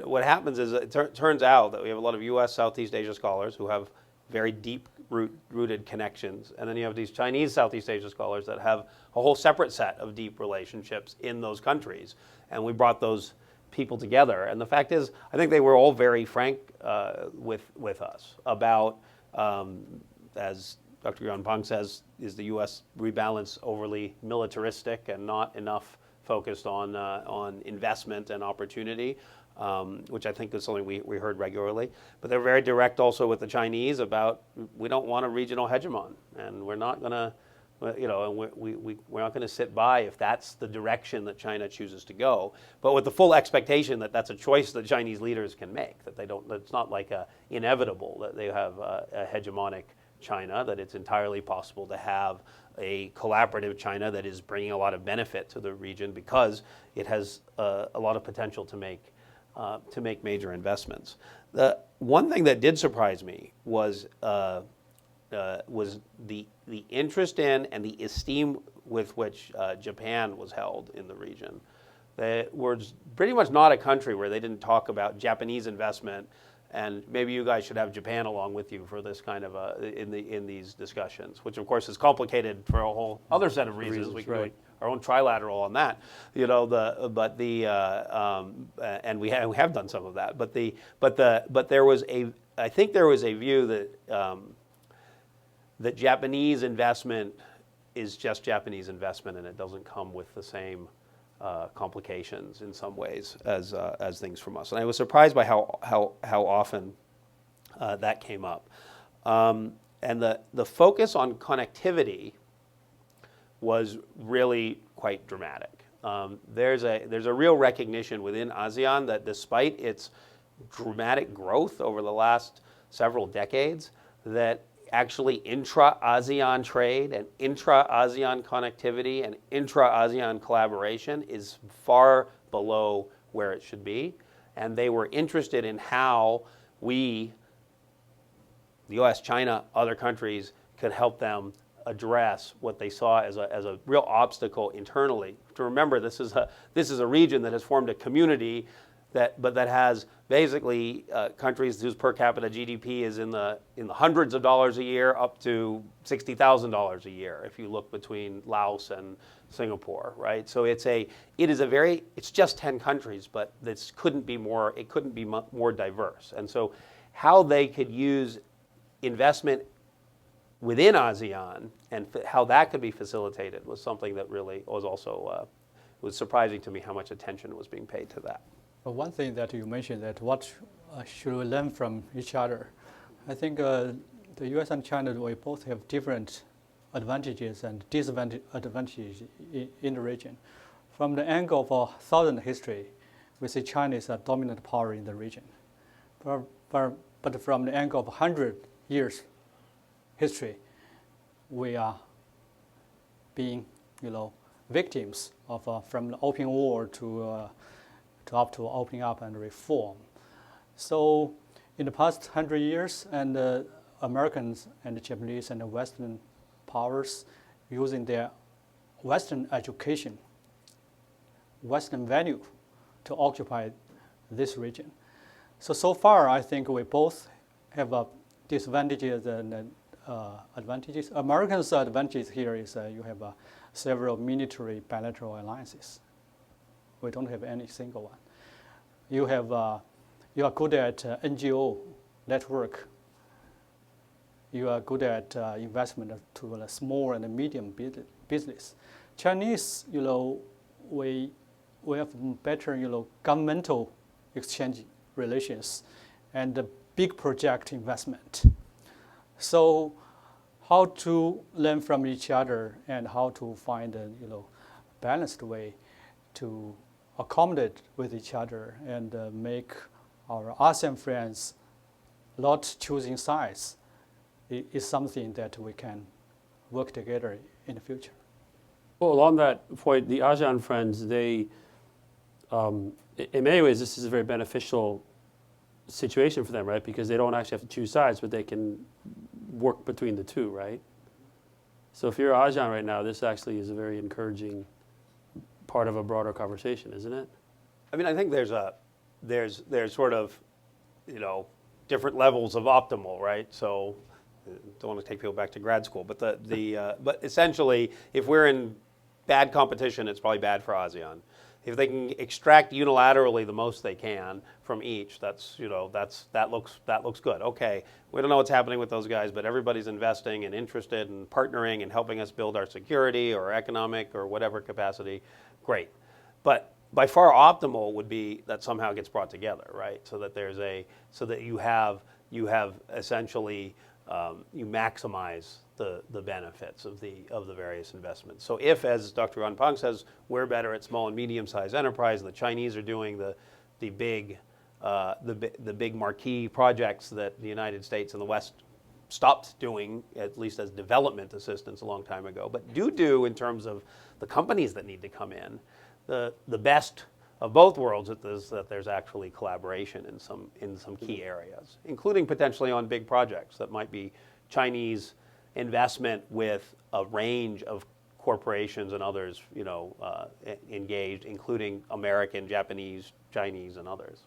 What happens is it turns out that we have a lot of U.S. Southeast Asia scholars who have very deep rooted connections, and then you have these Chinese Southeast Asia scholars that have a whole separate set of deep relationships in those countries, and we brought those people together. And the fact is, I think they were all very frank with us about, as Dr. Yuan Peng says, is the U.S. rebalance overly militaristic and not enough focused on investment and opportunity, which I think is something we heard regularly. But they're very direct also with the Chinese about, we don't want a regional hegemon, and we're not going to, we're not going to sit by if that's the direction that China chooses to go, but with the full expectation that that's a choice that Chinese leaders can make, that they don't, it's not like inevitable that they have a hegemonic China, that it's entirely possible to have a collaborative China that is bringing a lot of benefit to the region because it has a lot of potential to make major investments. The one thing that did surprise me was the interest in and the esteem with which Japan was held in the region. They were pretty much not a country where they didn't talk about Japanese investment, and maybe you guys should have Japan along with you for this kind of in these discussions, which of course is complicated for a whole other set of reasons. We can do our own trilateral on that, and we have done some of that. But there was I think there was a view that that Japanese investment is just Japanese investment, and it doesn't come with the same complications in some ways as things from us. And I was surprised by how often that came up. And the focus on connectivity was really quite dramatic. There's a real recognition within ASEAN that despite its dramatic growth over the last several decades, that actually intra-ASEAN trade and intra-ASEAN connectivity and intra-ASEAN collaboration is far below where it should be. And they were interested in how we, the U.S., China, other countries, could help them address what they saw as a real obstacle internally. To remember, this is a region that has formed a community that has basically countries whose per capita GDP is in the hundreds of dollars a year up to $60,000 a year if you look between Laos and Singapore, right? So it's just 10 countries, but it couldn't be more diverse. And so how they could use investment within ASEAN and how that could be facilitated was something that really was also was surprising to me how much attention was being paid to that. One thing that you mentioned, that what should we learn from each other? I think the U.S. and China, we both have different advantages and disadvantages in the region. From the angle of our thousand history, we see China is a dominant power in the region. But from the angle of 100 years history, we are being, victims of from the open war to up to opening up and reform. So in the past 100 years, and Americans and the Japanese and the Western powers using their Western education, Western value to occupy this region. So far, I think we both have disadvantages and advantages. Americans' advantage here is you have several military bilateral alliances. We don't have any single one. You are good at NGO network. You are good at investment to the small and medium business. Chinese, we have better, governmental exchange relations and the big project investment. So how to learn from each other and how to find a, balanced way to accommodate with each other and make our ASEAN friends not choosing sides is something that we can work together in the future. Well, on that point, the ASEAN friends, they, in many ways, this is a very beneficial situation for them, right? Because they don't actually have to choose sides, but they can work between the two, right? So if you're ASEAN right now, this actually is a very encouraging part of a broader conversation, isn't it? I mean, I think there's sort of, different levels of optimal, right? So, don't want to take people back to grad school, but but essentially, if we're in bad competition, it's probably bad for ASEAN. If they can extract unilaterally the most they can from each, that looks good. Okay, we don't know what's happening with those guys, but everybody's investing and interested and partnering and helping us build our security or economic or whatever capacity. Great, but by far optimal would be that somehow it gets brought together, right? So that you have essentially you maximize the benefits of the various investments. So if, as Dr. Yuan Peng says, we're better at small and medium-sized enterprise, and the Chinese are doing the big marquee projects that the United States and the West stopped doing, at least as development assistance a long time ago, but do in terms of the companies that need to come in, the best of both worlds is that there's actually collaboration in some key areas, including potentially on big projects that might be Chinese investment with a range of corporations and others, engaged, including American, Japanese, Chinese, and others.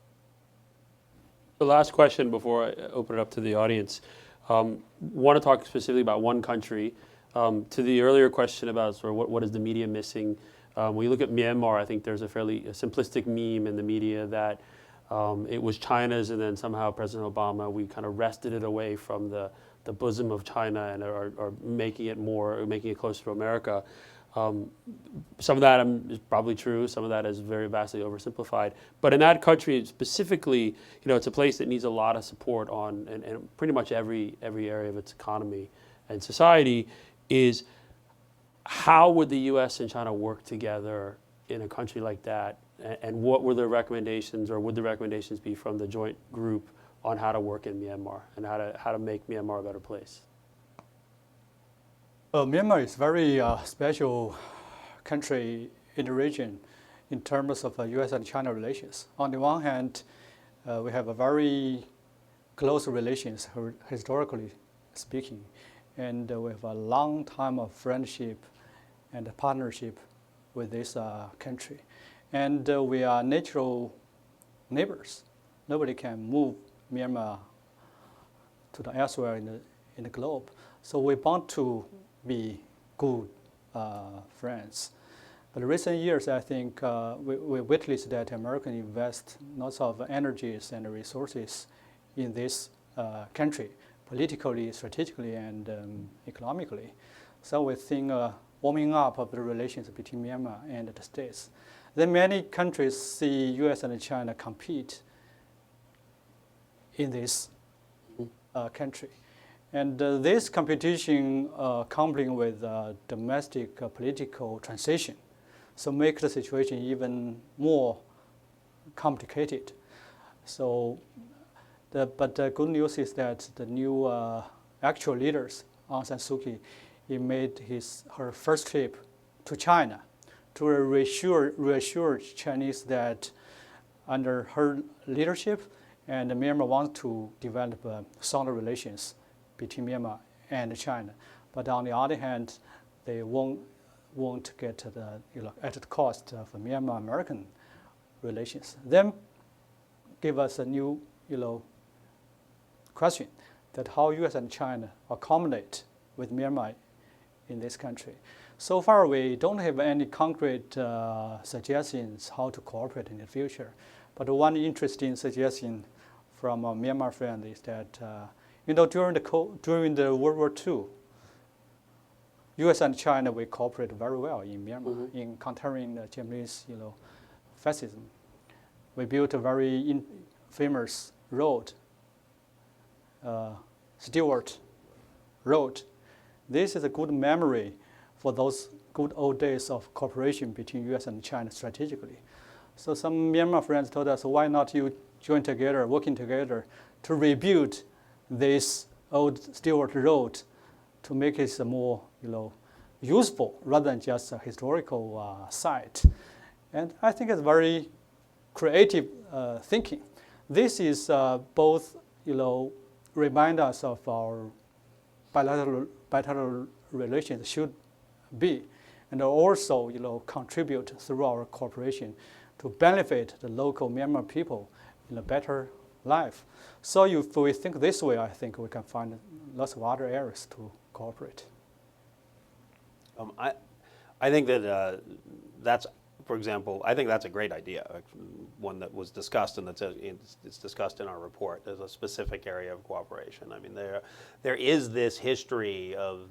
The last question before I open it up to the audience. Want to talk specifically about one country. To the earlier question about sort of what is the media missing, when you look at Myanmar, I think there's a fairly simplistic meme in the media that it was China's, and then somehow President Obama, we kind of wrested it away from the bosom of China and are making it closer to America. Some of that is probably true. Some of that is very vastly oversimplified. But in that country specifically, it's a place that needs a lot of support on and pretty much every area of its economy and society. Is how would the U.S. and China work together in a country like that? And what were the recommendations, or would the recommendations be from the joint group on how to work in Myanmar and how to make Myanmar a better place? Myanmar is a very special country in the region in terms of U.S. and China relations. On the one hand, we have a very close relations, historically speaking, and we have a long time of friendship and partnership with this country. And we are natural neighbors. Nobody can move Myanmar to the elsewhere in the globe. So we want to be good friends. But in recent years, I think we witnessed that America invest lots of energies and resources in this country, politically, strategically, and economically. So we think warming up of the relations between Myanmar and the States. Then many countries see U.S. and China compete in this country. And this competition coupling with domestic political transition, so make the situation even more complicated. So, but the good news is that the new actual leaders, Aung San Suu Kyi, he made her first trip to China to reassure Chinese that under her leadership, and Myanmar wants to develop sounder relations between Myanmar and China. But on the other hand, they won't get at the cost of Myanmar-American relations. Then give us a new question that how U.S. and China accommodate with Myanmar in this country. So far, we don't have any concrete suggestions how to cooperate in the future. But one interesting suggestion from a Myanmar friend is that during the World War II, U.S. and China we cooperate very well in Myanmar in countering the Japanese fascism. We built a very famous road, Stewart Road. This is a good memory for those good old days of cooperation between U.S. and China strategically. So some Myanmar friends told us, why not you join together, working together to rebuild this old Stewart Road to make it more useful rather than just a historical site. And I think it's very creative thinking. This is both remind us of our bilateral relations should be, and also contribute through our cooperation to benefit the local Myanmar people in a better life. So if we think this way, I think we can find lots of other areas to cooperate. I think that that's, for example, I think that's a great idea, one that was discussed and it's discussed in our report as a specific area of cooperation. I mean, there is this history of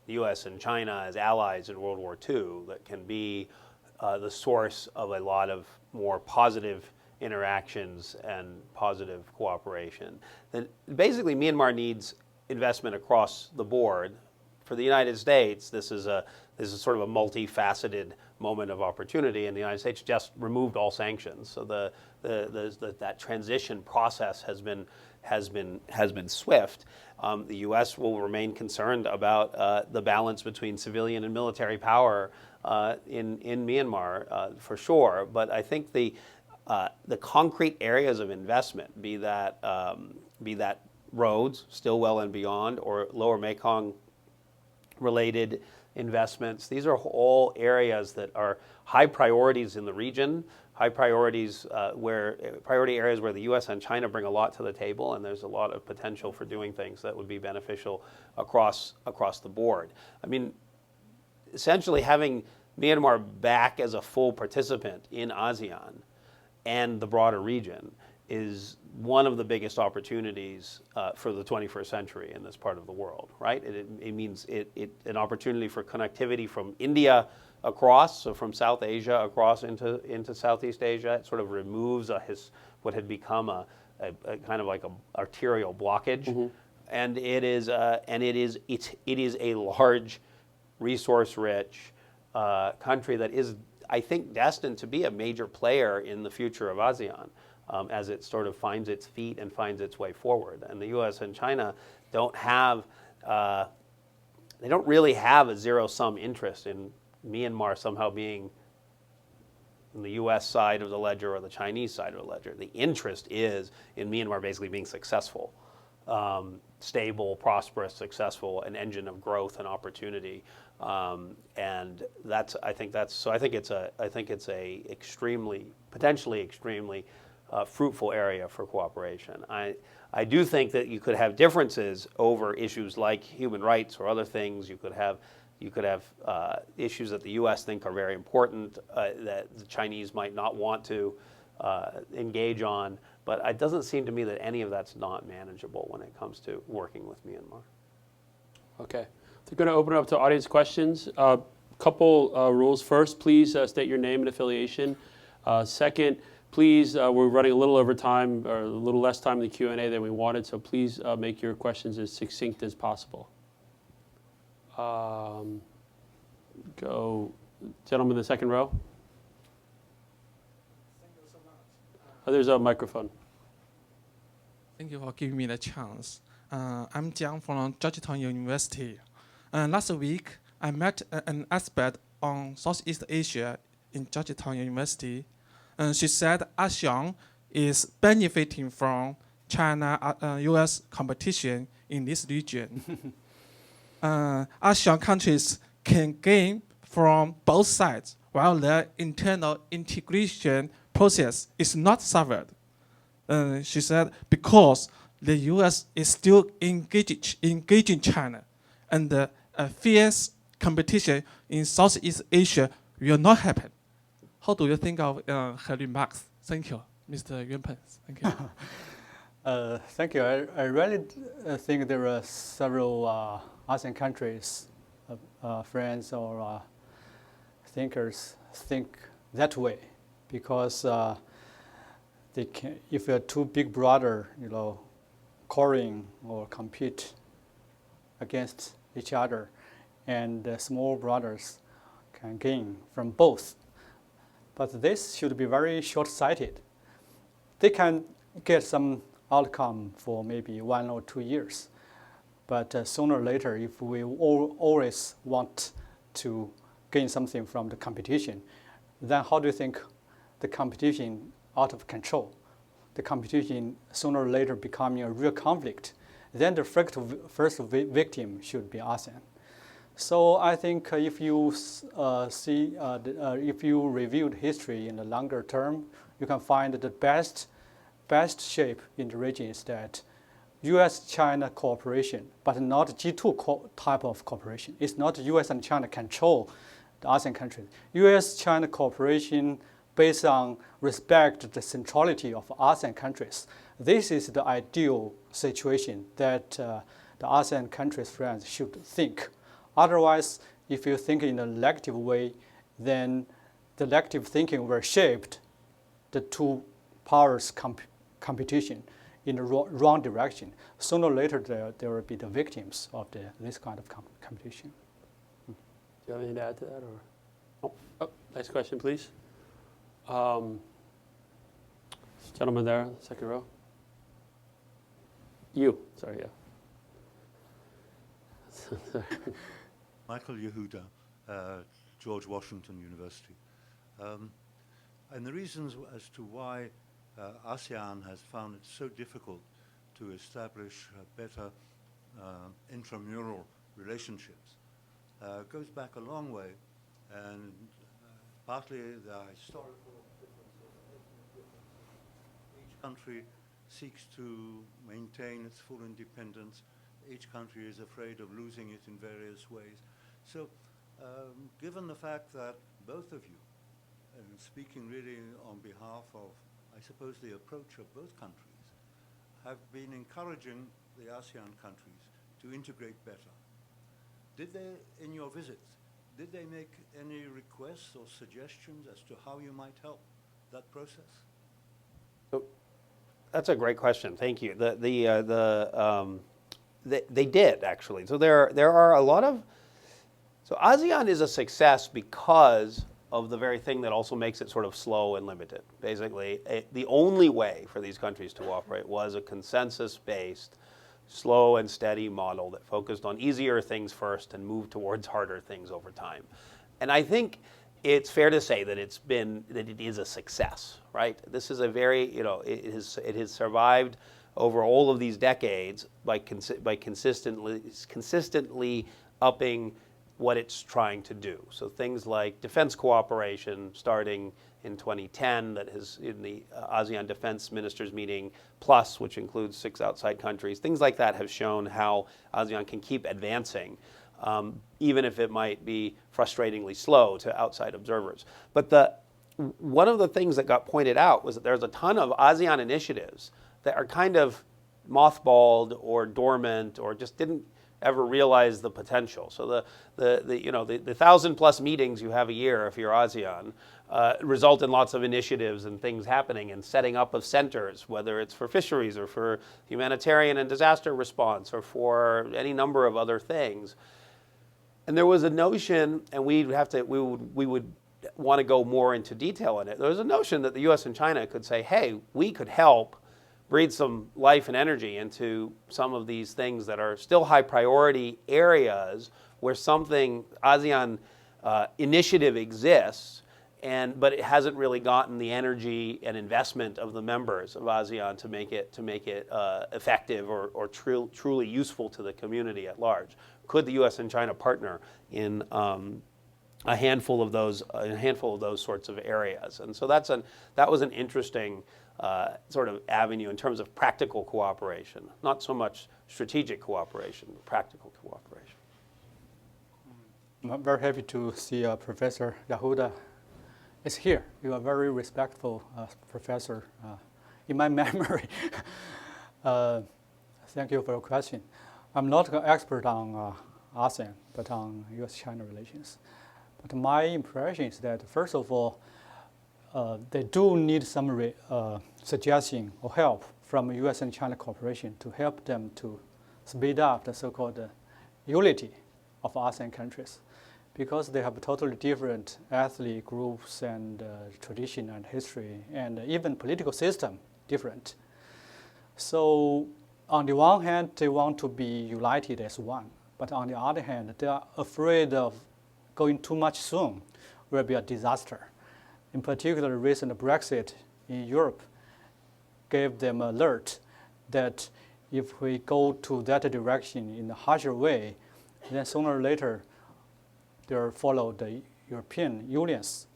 the U.S. and China as allies in World War II that can be the source of a lot of more positive interactions and positive cooperation. Then basically Myanmar needs investment across the board. For the United States, this is sort of a multifaceted moment of opportunity, and the United States just removed all sanctions. So that transition process has been swift. The U.S. will remain concerned about the balance between civilian and military power in Myanmar for sure. But I think the concrete areas of investment, be that roads, Stillwell and beyond, or Lower Mekong related investments, these are all areas that are high priorities in the region, high priorities priority areas where the U.S. and China bring a lot to the table, and there's a lot of potential for doing things that would be beneficial across the board. I mean, essentially having Myanmar back as a full participant in ASEAN and the broader region is one of the biggest opportunities for the 21st century in this part of the world, right? It means an opportunity for connectivity from India across, so from South Asia across into Southeast Asia. It sort of removes what had become a kind of like an arterial blockage, and it is a large, resource-rich country that is, I think, destined to be a major player in the future of ASEAN. As it sort of finds its feet and finds its way forward. And the U.S. and China don't really have a zero-sum interest in Myanmar somehow being on the U.S. side of the ledger or the Chinese side of the ledger. The interest is in Myanmar basically being successful, stable, prosperous, successful, an engine of growth and opportunity. And I think it's a potentially extremely fruitful area for cooperation. I do think that you could have differences over issues like human rights or other things. You could have issues that the U.S. think are very important that the Chinese might not want to engage on. But it doesn't seem to me that any of that's not manageable when it comes to working with Myanmar. Okay. We're going to open it up to audience questions. Couple rules. First, please state your name and affiliation. Second, please, we're running a little over time, or a little less time in the Q&A than we wanted, so please make your questions as succinct as possible. Go, gentleman in the second row. Thank you so much. There's a microphone. Thank you for giving me the chance. I'm Jiang from Georgetown University. Last week, I met an expert on Southeast Asia in Georgetown University. She said ASEAN is benefiting from China-US competition in this region. ASEAN countries can gain from both sides, while their internal integration process is not suffered. She said because the U.S. is still engaging China, and a fierce competition in Southeast Asia will not happen. How do you think of her remarks? Thank you, Mr. Yuan Peng. Thank you. Thank you. I really think there are several ASEAN countries, friends or thinkers think that way, because they can, if you're two big brother, quarreling or compete against each other, and small brothers can gain from both. But this should be very short-sighted. They can get some outcome for maybe 1 or 2 years. But sooner or later, if we always want to gain something from the competition, then how do you think the competition out of control? The competition sooner or later becoming a real conflict. Then the first victim should be ASEAN. So I think if you if you reviewed history in the longer term, you can find that the best shape in the region is that U.S.-China cooperation, but not G2 type of cooperation. It's not U.S. and China control the ASEAN countries. U.S.-China cooperation based on respect the centrality of ASEAN countries. This is the ideal situation that the ASEAN countries' friends should think. Otherwise, if you think in a negative way, then the negative thinking will shape the two powers competition in the wrong direction. Sooner or later, there will be the victims of this kind of competition. Do you have anything to add to that? Or? Oh, next question, please. Gentleman there, second row. You, sorry, yeah. Michael Yehuda, George Washington University. And the reasons as to why ASEAN has found it so difficult to establish better intramural relationships goes back a long way, and partly the historical differences. Each country seeks to maintain its full independence. Each country is afraid of losing it in various ways. So given the fact that both of you, and speaking really on behalf of, I suppose, the approach of both countries, have been encouraging the ASEAN countries to integrate better, did they, in your visits, did they make any requests or suggestions as to how you might help that process? That's a great question. Thank you. They did, actually. So there are a lot of... So ASEAN is a success because of the very thing that also makes it sort of slow and limited. Basically, the only way for these countries to operate was a consensus-based, slow and steady model that focused on easier things first and moved towards harder things over time. And I think it's fair to say that it is a success, right? This is a very, it has survived over all of these decades by consistently upping what it's trying to do. So things like defense cooperation starting in 2010 that has in the ASEAN Defense Ministers meeting plus, which includes 6 outside countries, things like that have shown how ASEAN can keep advancing, even if it might be frustratingly slow to outside observers. But one of the things that got pointed out was that there's a ton of ASEAN initiatives that are kind of mothballed or dormant or just didn't ever realize the potential. So the 1,000+ meetings you have a year if you're ASEAN result in lots of initiatives and things happening and setting up of centers, whether it's for fisheries or for humanitarian and disaster response or for any number of other things. And there was a notion, and we would want to go more into detail in it. There was a notion that the U.S. and China could say, hey, we could help breathe some life and energy into some of these things that are still high priority areas where something ASEAN initiative exists, but it hasn't really gotten the energy and investment of the members of ASEAN to make it effective or truly useful to the community at large. Could the U.S. and China partner in a handful of those sorts of areas? And so that was an interesting sort of avenue in terms of practical cooperation, not so much strategic cooperation, but practical cooperation. I'm very happy to see Professor Yehuda is here. You are a very respectful professor in my memory. Thank you for your question. I'm not an expert on ASEAN, but on U.S. China relations. But my impression is that, first of all, they do need some suggestion or help from U.S. and China cooperation to help them to speed up the so-called unity of ASEAN countries, because they have totally different ethnic groups and tradition and history and even political system different. So on the one hand, they want to be united as one, but on the other hand, they are afraid of going too much soon will be a disaster. In particular, recent Brexit in Europe gave them alert that if we go to that direction in a harsher way, then sooner or later they'll follow the European Union's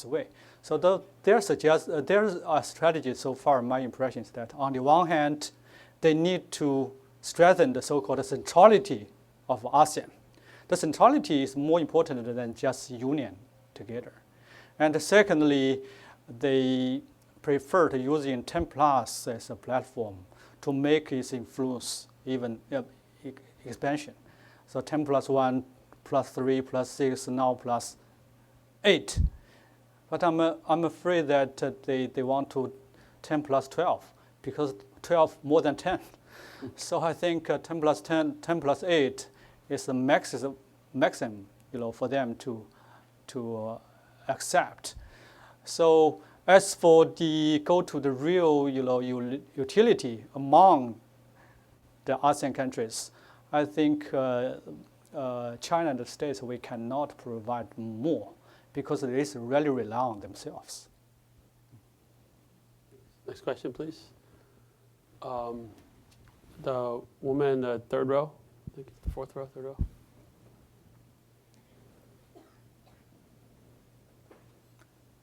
way. So there's a strategy so far. My impression is that on the one hand, they need to strengthen the so-called centrality of ASEAN. The centrality is more important than just union together. And secondly, they prefer to using 10+ as a platform to make its influence even expansion. So 10+1, +3, +6, now +8. But I'm afraid that they want to 10+12 because 12 more than 10. So I think 10+10, 10+8 is the maximum, for them to accept. So as for go to the real, utility among the ASEAN countries, I think China and the States, we cannot provide more because they really rely on themselves. Next question, please. The woman in the third row, I think it's the fourth row, third row.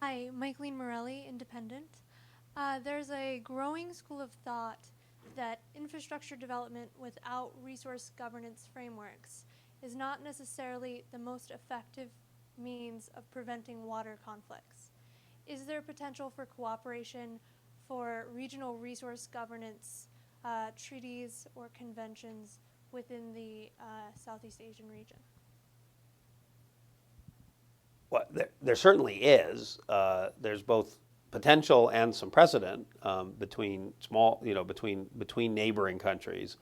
Hi, Michaeline Morelli, Independent. There's a growing school of thought that infrastructure development without resource governance frameworks is not necessarily the most effective means of preventing water conflicts. Is there potential for cooperation for regional resource governance treaties or conventions within the Southeast Asian region? Well, there certainly is. There's both potential and some precedent between between neighboring countries,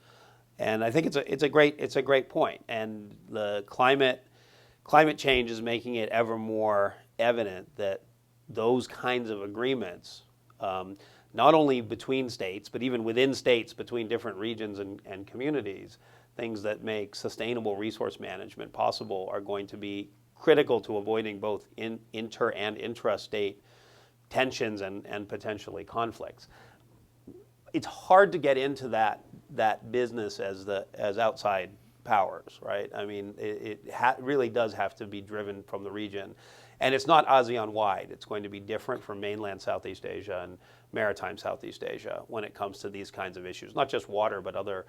and I think it's a great point. And the climate change is making it ever more evident that those kinds of agreements, not only between states but even within states, between different regions and communities, things that make sustainable resource management possible are going to be critical to avoiding both inter and intra-state tensions and potentially conflicts. It's hard to get into that business as outside powers, right? I mean, it really does have to be driven from the region, and it's not ASEAN-wide. It's going to be different from mainland Southeast Asia and maritime Southeast Asia when it comes to these kinds of issues, not just water, but other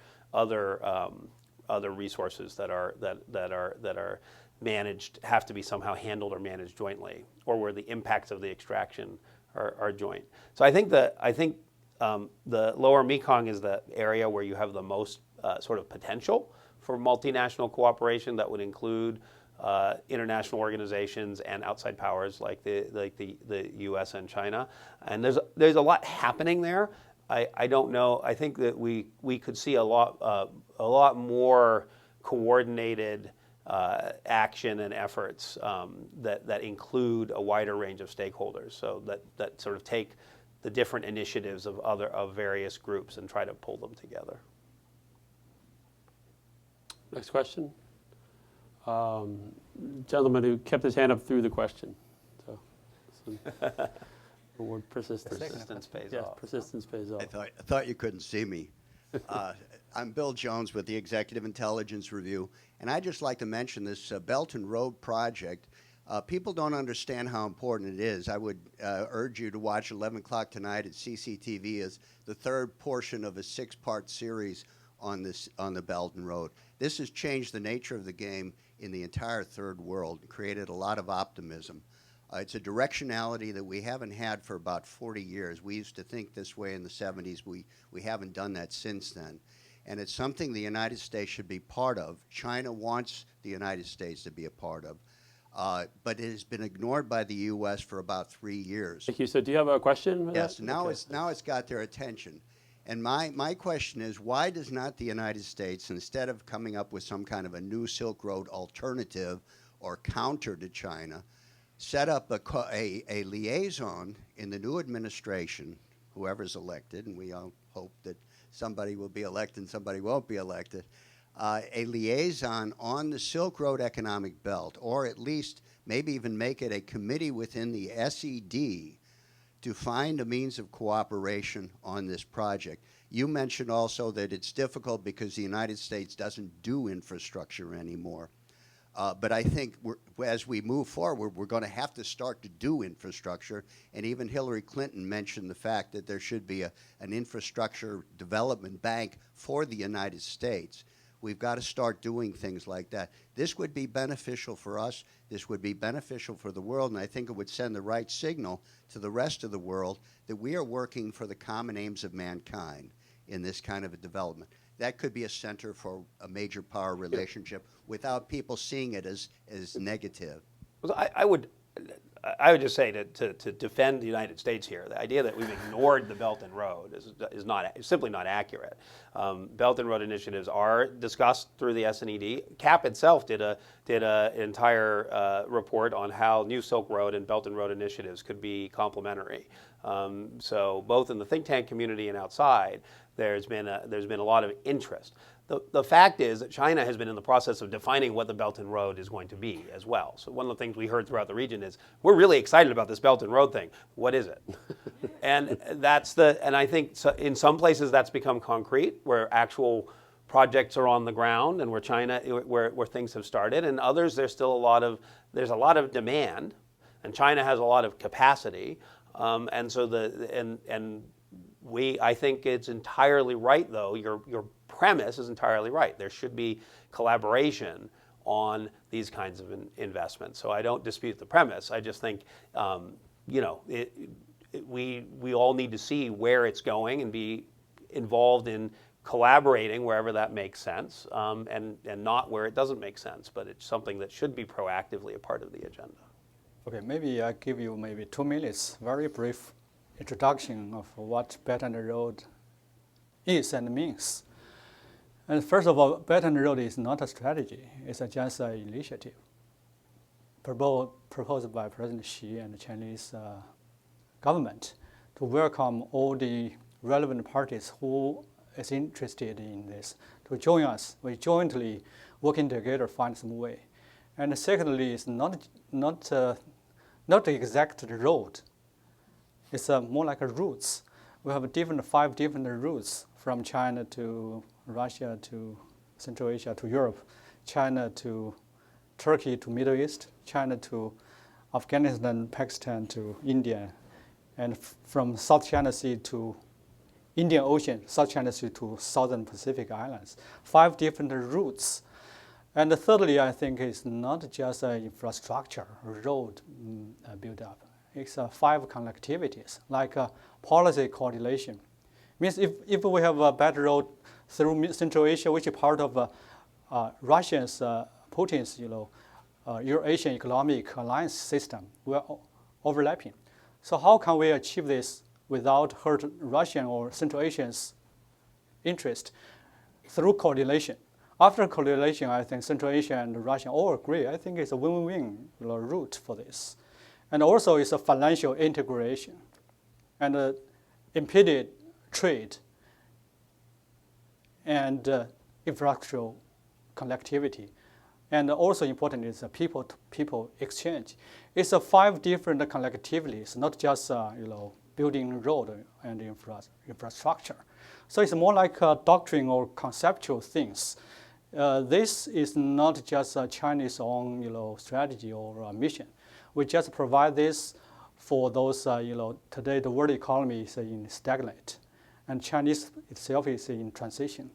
resources that are managed, have to be somehow handled or managed jointly, or where the impacts of the extraction are joint. So I think the lower Mekong is the area where you have the most sort of potential for multinational cooperation that would include international organizations and outside powers like the U.S. and China. And there's a lot happening there. I don't know. I think that we could see a lot more coordinated action and efforts that include a wider range of stakeholders. So that sort of take the different initiatives of various groups and try to pull them together. Next question. Gentleman who kept his hand up through the question. So, the word persistence. Persistence pays Yes, off. persistence pays off. I thought you couldn't see me. I'm Bill Jones with the Executive Intelligence Review, and I'd just like to mention this Belt and Road project. People don't understand how important it is. I would urge you to watch 11 o'clock tonight at CCTV as the third portion of a 6-part series on the Belt and Road. This has changed the nature of the game in the entire third world, created a lot of optimism. It's a directionality that we haven't had for about 40 years. We used to think this way in the 70s. We haven't done that since then. And it's something the United States should be part of. China wants the United States to be a part of. But it has been ignored by the U.S. for about 3 years. Thank you. So do you have a question for Yes, that? now Okay. it's got their attention. And my question is, why does not the United States, instead of coming up with some kind of a new Silk Road alternative or counter to China, set up a liaison in the new administration, whoever's elected, and we all hope that somebody will be elected and somebody won't be elected, a liaison on the Silk Road Economic Belt, or at least maybe even make it a committee within the SED to find a means of cooperation on this project. You mentioned also that it's difficult because the United States doesn't do infrastructure anymore. But I think as we move forward, we're going to have to start to do infrastructure. And even Hillary Clinton mentioned the fact that there should be an infrastructure development bank for the United States. We've got to start doing things like that. This would be beneficial for us. This would be beneficial for the world. And I think it would send the right signal to the rest of the world that we are working for the common aims of mankind in this kind of a development. That could be a center for a major power relationship without people seeing it as negative. Well, I would just say to defend the United States here, the idea that we've ignored the Belt and Road is simply not accurate. Belt and Road initiatives are discussed through the S&ED. CAP itself did an entire report on how New Silk Road and Belt and Road initiatives could be complementary. So both in the think tank community and outside, there's been a lot of interest. The fact is that China has been in the process of defining what the Belt and Road is going to be as well. So one of the things we heard throughout the region is, we're really excited about this Belt and Road thing. What is it? and I think in some places that's become concrete, where actual projects are on the ground and where things have started. And others, there's a lot of demand, and China has a lot of capacity. I think it's entirely right, though. Your premise is entirely right. There should be collaboration on these kinds of investments. So I don't dispute the premise. I just think, we all need to see where it's going and be involved in collaborating wherever that makes sense, and not where it doesn't make sense. But it's something that should be proactively a part of the agenda. Okay, maybe I give you maybe 2 minutes, very brief introduction of what Belt and Road is and means. And first of all, Belt and Road is not a strategy. It's just an initiative proposed by President Xi and the Chinese government to welcome all the relevant parties who is interested in this to join us. We jointly working together find some way. And secondly, it's not the exact road. It's more like a routes. We have 5 different routes from China to Russia to Central Asia to Europe, China to Turkey to Middle East, China to Afghanistan, Pakistan to India, and from South China Sea to Indian Ocean, South China Sea to Southern Pacific Islands. 5 different routes. And thirdly, I think it's not just an infrastructure road build up. It's 5 connectivities, like policy coordination. Means if we have a better road through Central Asia, which is part of Russia's, Putin's, Euro-Asian Economic Alliance system were overlapping. So how can we achieve this without hurt Russian or Central Asians' interest? Through coordination. After coordination, I think Central Asia and Russia all agree. I think it's a win-win route for this. And also it's a financial integration and impeded trade and infrastructural connectivity. And also important is the people-to-people exchange. It's 5 different connectivities, not just building road and infrastructure. So it's more like doctrine or conceptual things. This is not just a Chinese own strategy or mission. We just provide this for those today the world economy is in stagnant, and Chinese itself is in transition.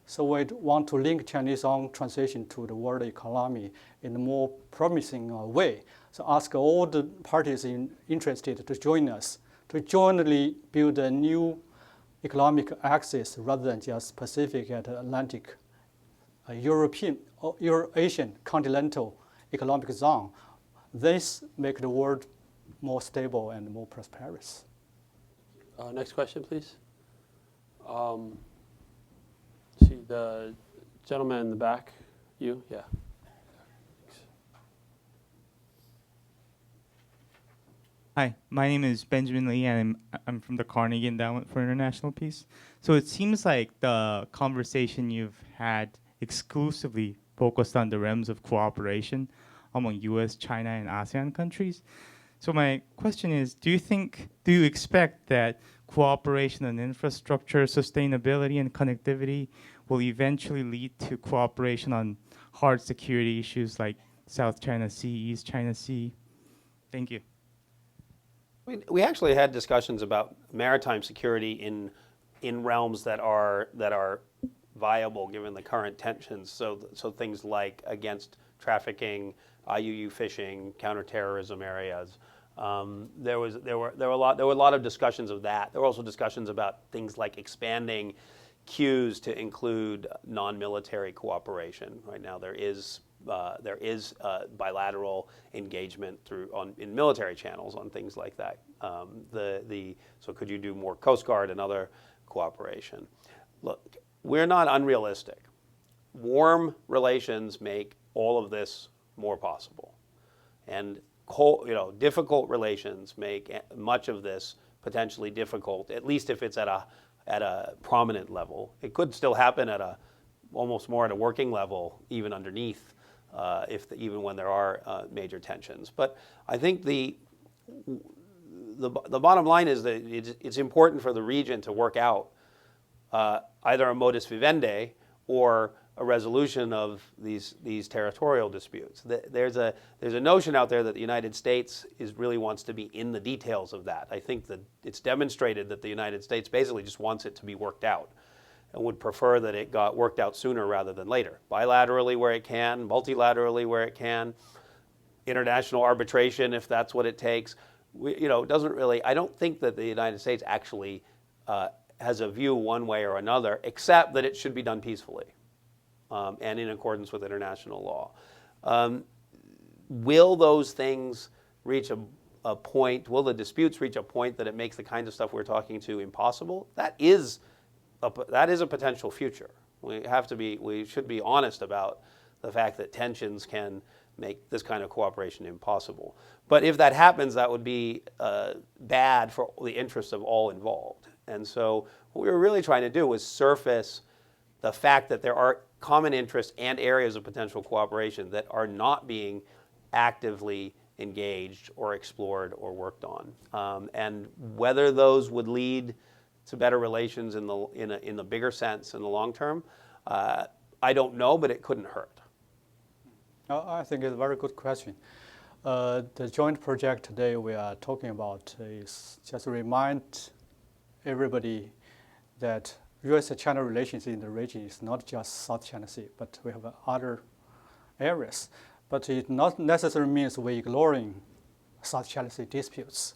So we want to link Chinese own transition to the world economy in a more promising way. So ask all the parties interested to join us to jointly build a new economic axis rather than just Pacific and Atlantic, European or Euro-Asian continental economic zone. This make the world more stable and more prosperous. Next question, please. See the gentleman in the back. You, yeah. Hi, my name is Benjamin Lee, and I'm from the Carnegie Endowment for International Peace. So it seems like the conversation you've had exclusively focused on the realms of cooperation among U.S., China, and ASEAN countries. So my question is, do you expect that cooperation on infrastructure, sustainability, and connectivity will eventually lead to cooperation on hard security issues like South China Sea, East China Sea? Thank you. We actually had discussions about maritime security in realms that are viable given the current tensions. So things like against trafficking, IUU fishing, counterterrorism areas. There were a lot of discussions of that. There were also discussions about things like expanding queues to include non-military cooperation. Right now there is bilateral engagement in military channels on things like that. So could you do more Coast Guard and other cooperation? Look, we're not unrealistic. Warm relations make all of this more possible, and difficult relations make much of this potentially difficult. At least if it's at a prominent level, it could still happen at almost more at a working level, even underneath. Even when there are major tensions. But I think the bottom line is that it's important for the region to work out either a modus vivendi or a resolution of these territorial disputes. There's a notion out there that the United States really wants to be in the details of that. I think that it's demonstrated that the United States basically just wants it to be worked out, and would prefer that it got worked out sooner rather than later. Bilaterally where it can, multilaterally where it can, international arbitration if that's what it takes. Doesn't really, I don't think that the United States actually has a view one way or another, except that it should be done peacefully and in accordance with international law. Will those things reach a point, will the disputes reach a point that it makes the kind of stuff we're talking to impossible? That is a potential future. We should be honest about the fact that tensions can make this kind of cooperation impossible. But if that happens, that would be bad for the interests of all involved. And so what we were really trying to do was surface the fact that there are common interests and areas of potential cooperation that are not being actively engaged or explored or worked on. And whether those would lead to better relations in the bigger sense in the long term, I don't know, but it couldn't hurt. I think it's a very good question. The joint project today we are talking about is just to remind everybody that U.S.-China relations in the region is not just South China Sea, but we have other areas. But it not necessarily means we're ignoring South China Sea disputes.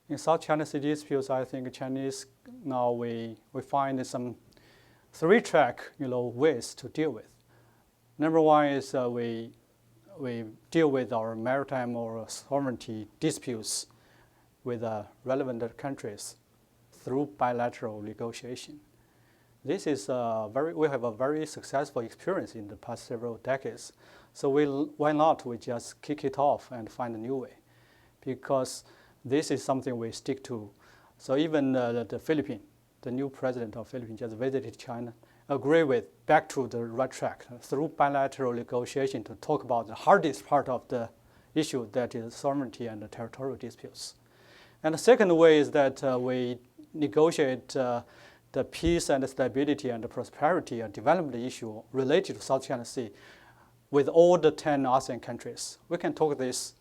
In South China Sea disputes, I think Chinese now we find some three-track ways to deal with. Number one is we deal with our maritime or sovereignty disputes with relevant countries through bilateral negotiation. This is we have a very successful experience in the past several decades. So why not we just kick it off and find a new way? Because this is something we stick to. So even the Philippines, the new president of Philippines just visited China, agree with back to the right track through bilateral negotiation to talk about the hardest part of the issue, that is sovereignty and the territorial disputes. And the second way is that we negotiate the peace and the stability and the prosperity and development issue related to South China Sea with all the 10 ASEAN countries. We can talk this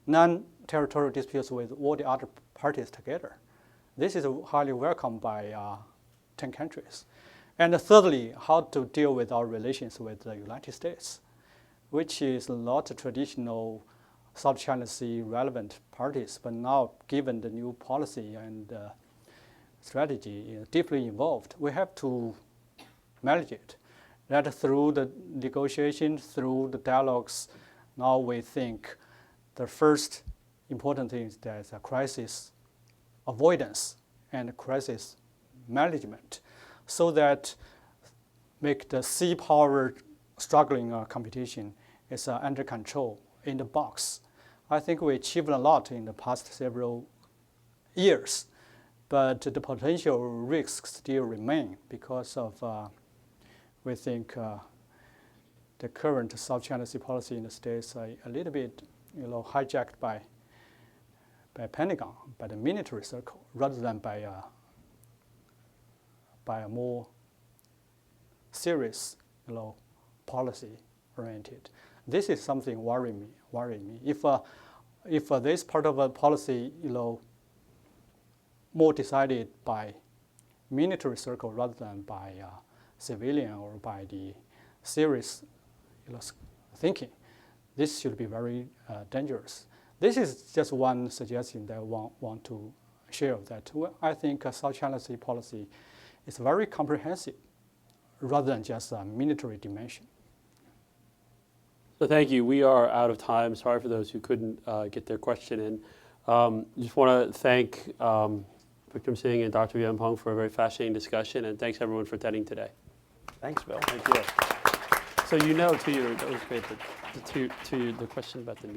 non-territorial disputes with all the other parties together. This is highly welcomed by 10 countries. And thirdly, how to deal with our relations with the United States, which is not a traditional South China Sea relevant parties, but now given the new policy and strategy is deeply involved, we have to manage it. That through the negotiation, through the dialogues, now we think the first important thing is that crisis avoidance and crisis management, so that make the sea power struggling competition is under control in the box. I think we achieved a lot in the past several years, but the potential risks still remain because of, we think, the current South China Sea policy in the States are a little bit hijacked by Pentagon, by the military circle, rather than by a more serious, policy oriented. This is something worrying me. If this part of a policy, more decided by military circle rather than by civilian or by the serious, thinking, this should be very dangerous. This is just one suggestion that I want to share. That I think South China Sea policy is very comprehensive, rather than just a military dimension. So thank you. We are out of time. Sorry for those who couldn't get their question in. Just want to thank Vikram Singh and Dr. Yuan Peng for a very fascinating discussion, and thanks everyone for attending today. Thanks, Bill. Thank you. So that was great, to the question about the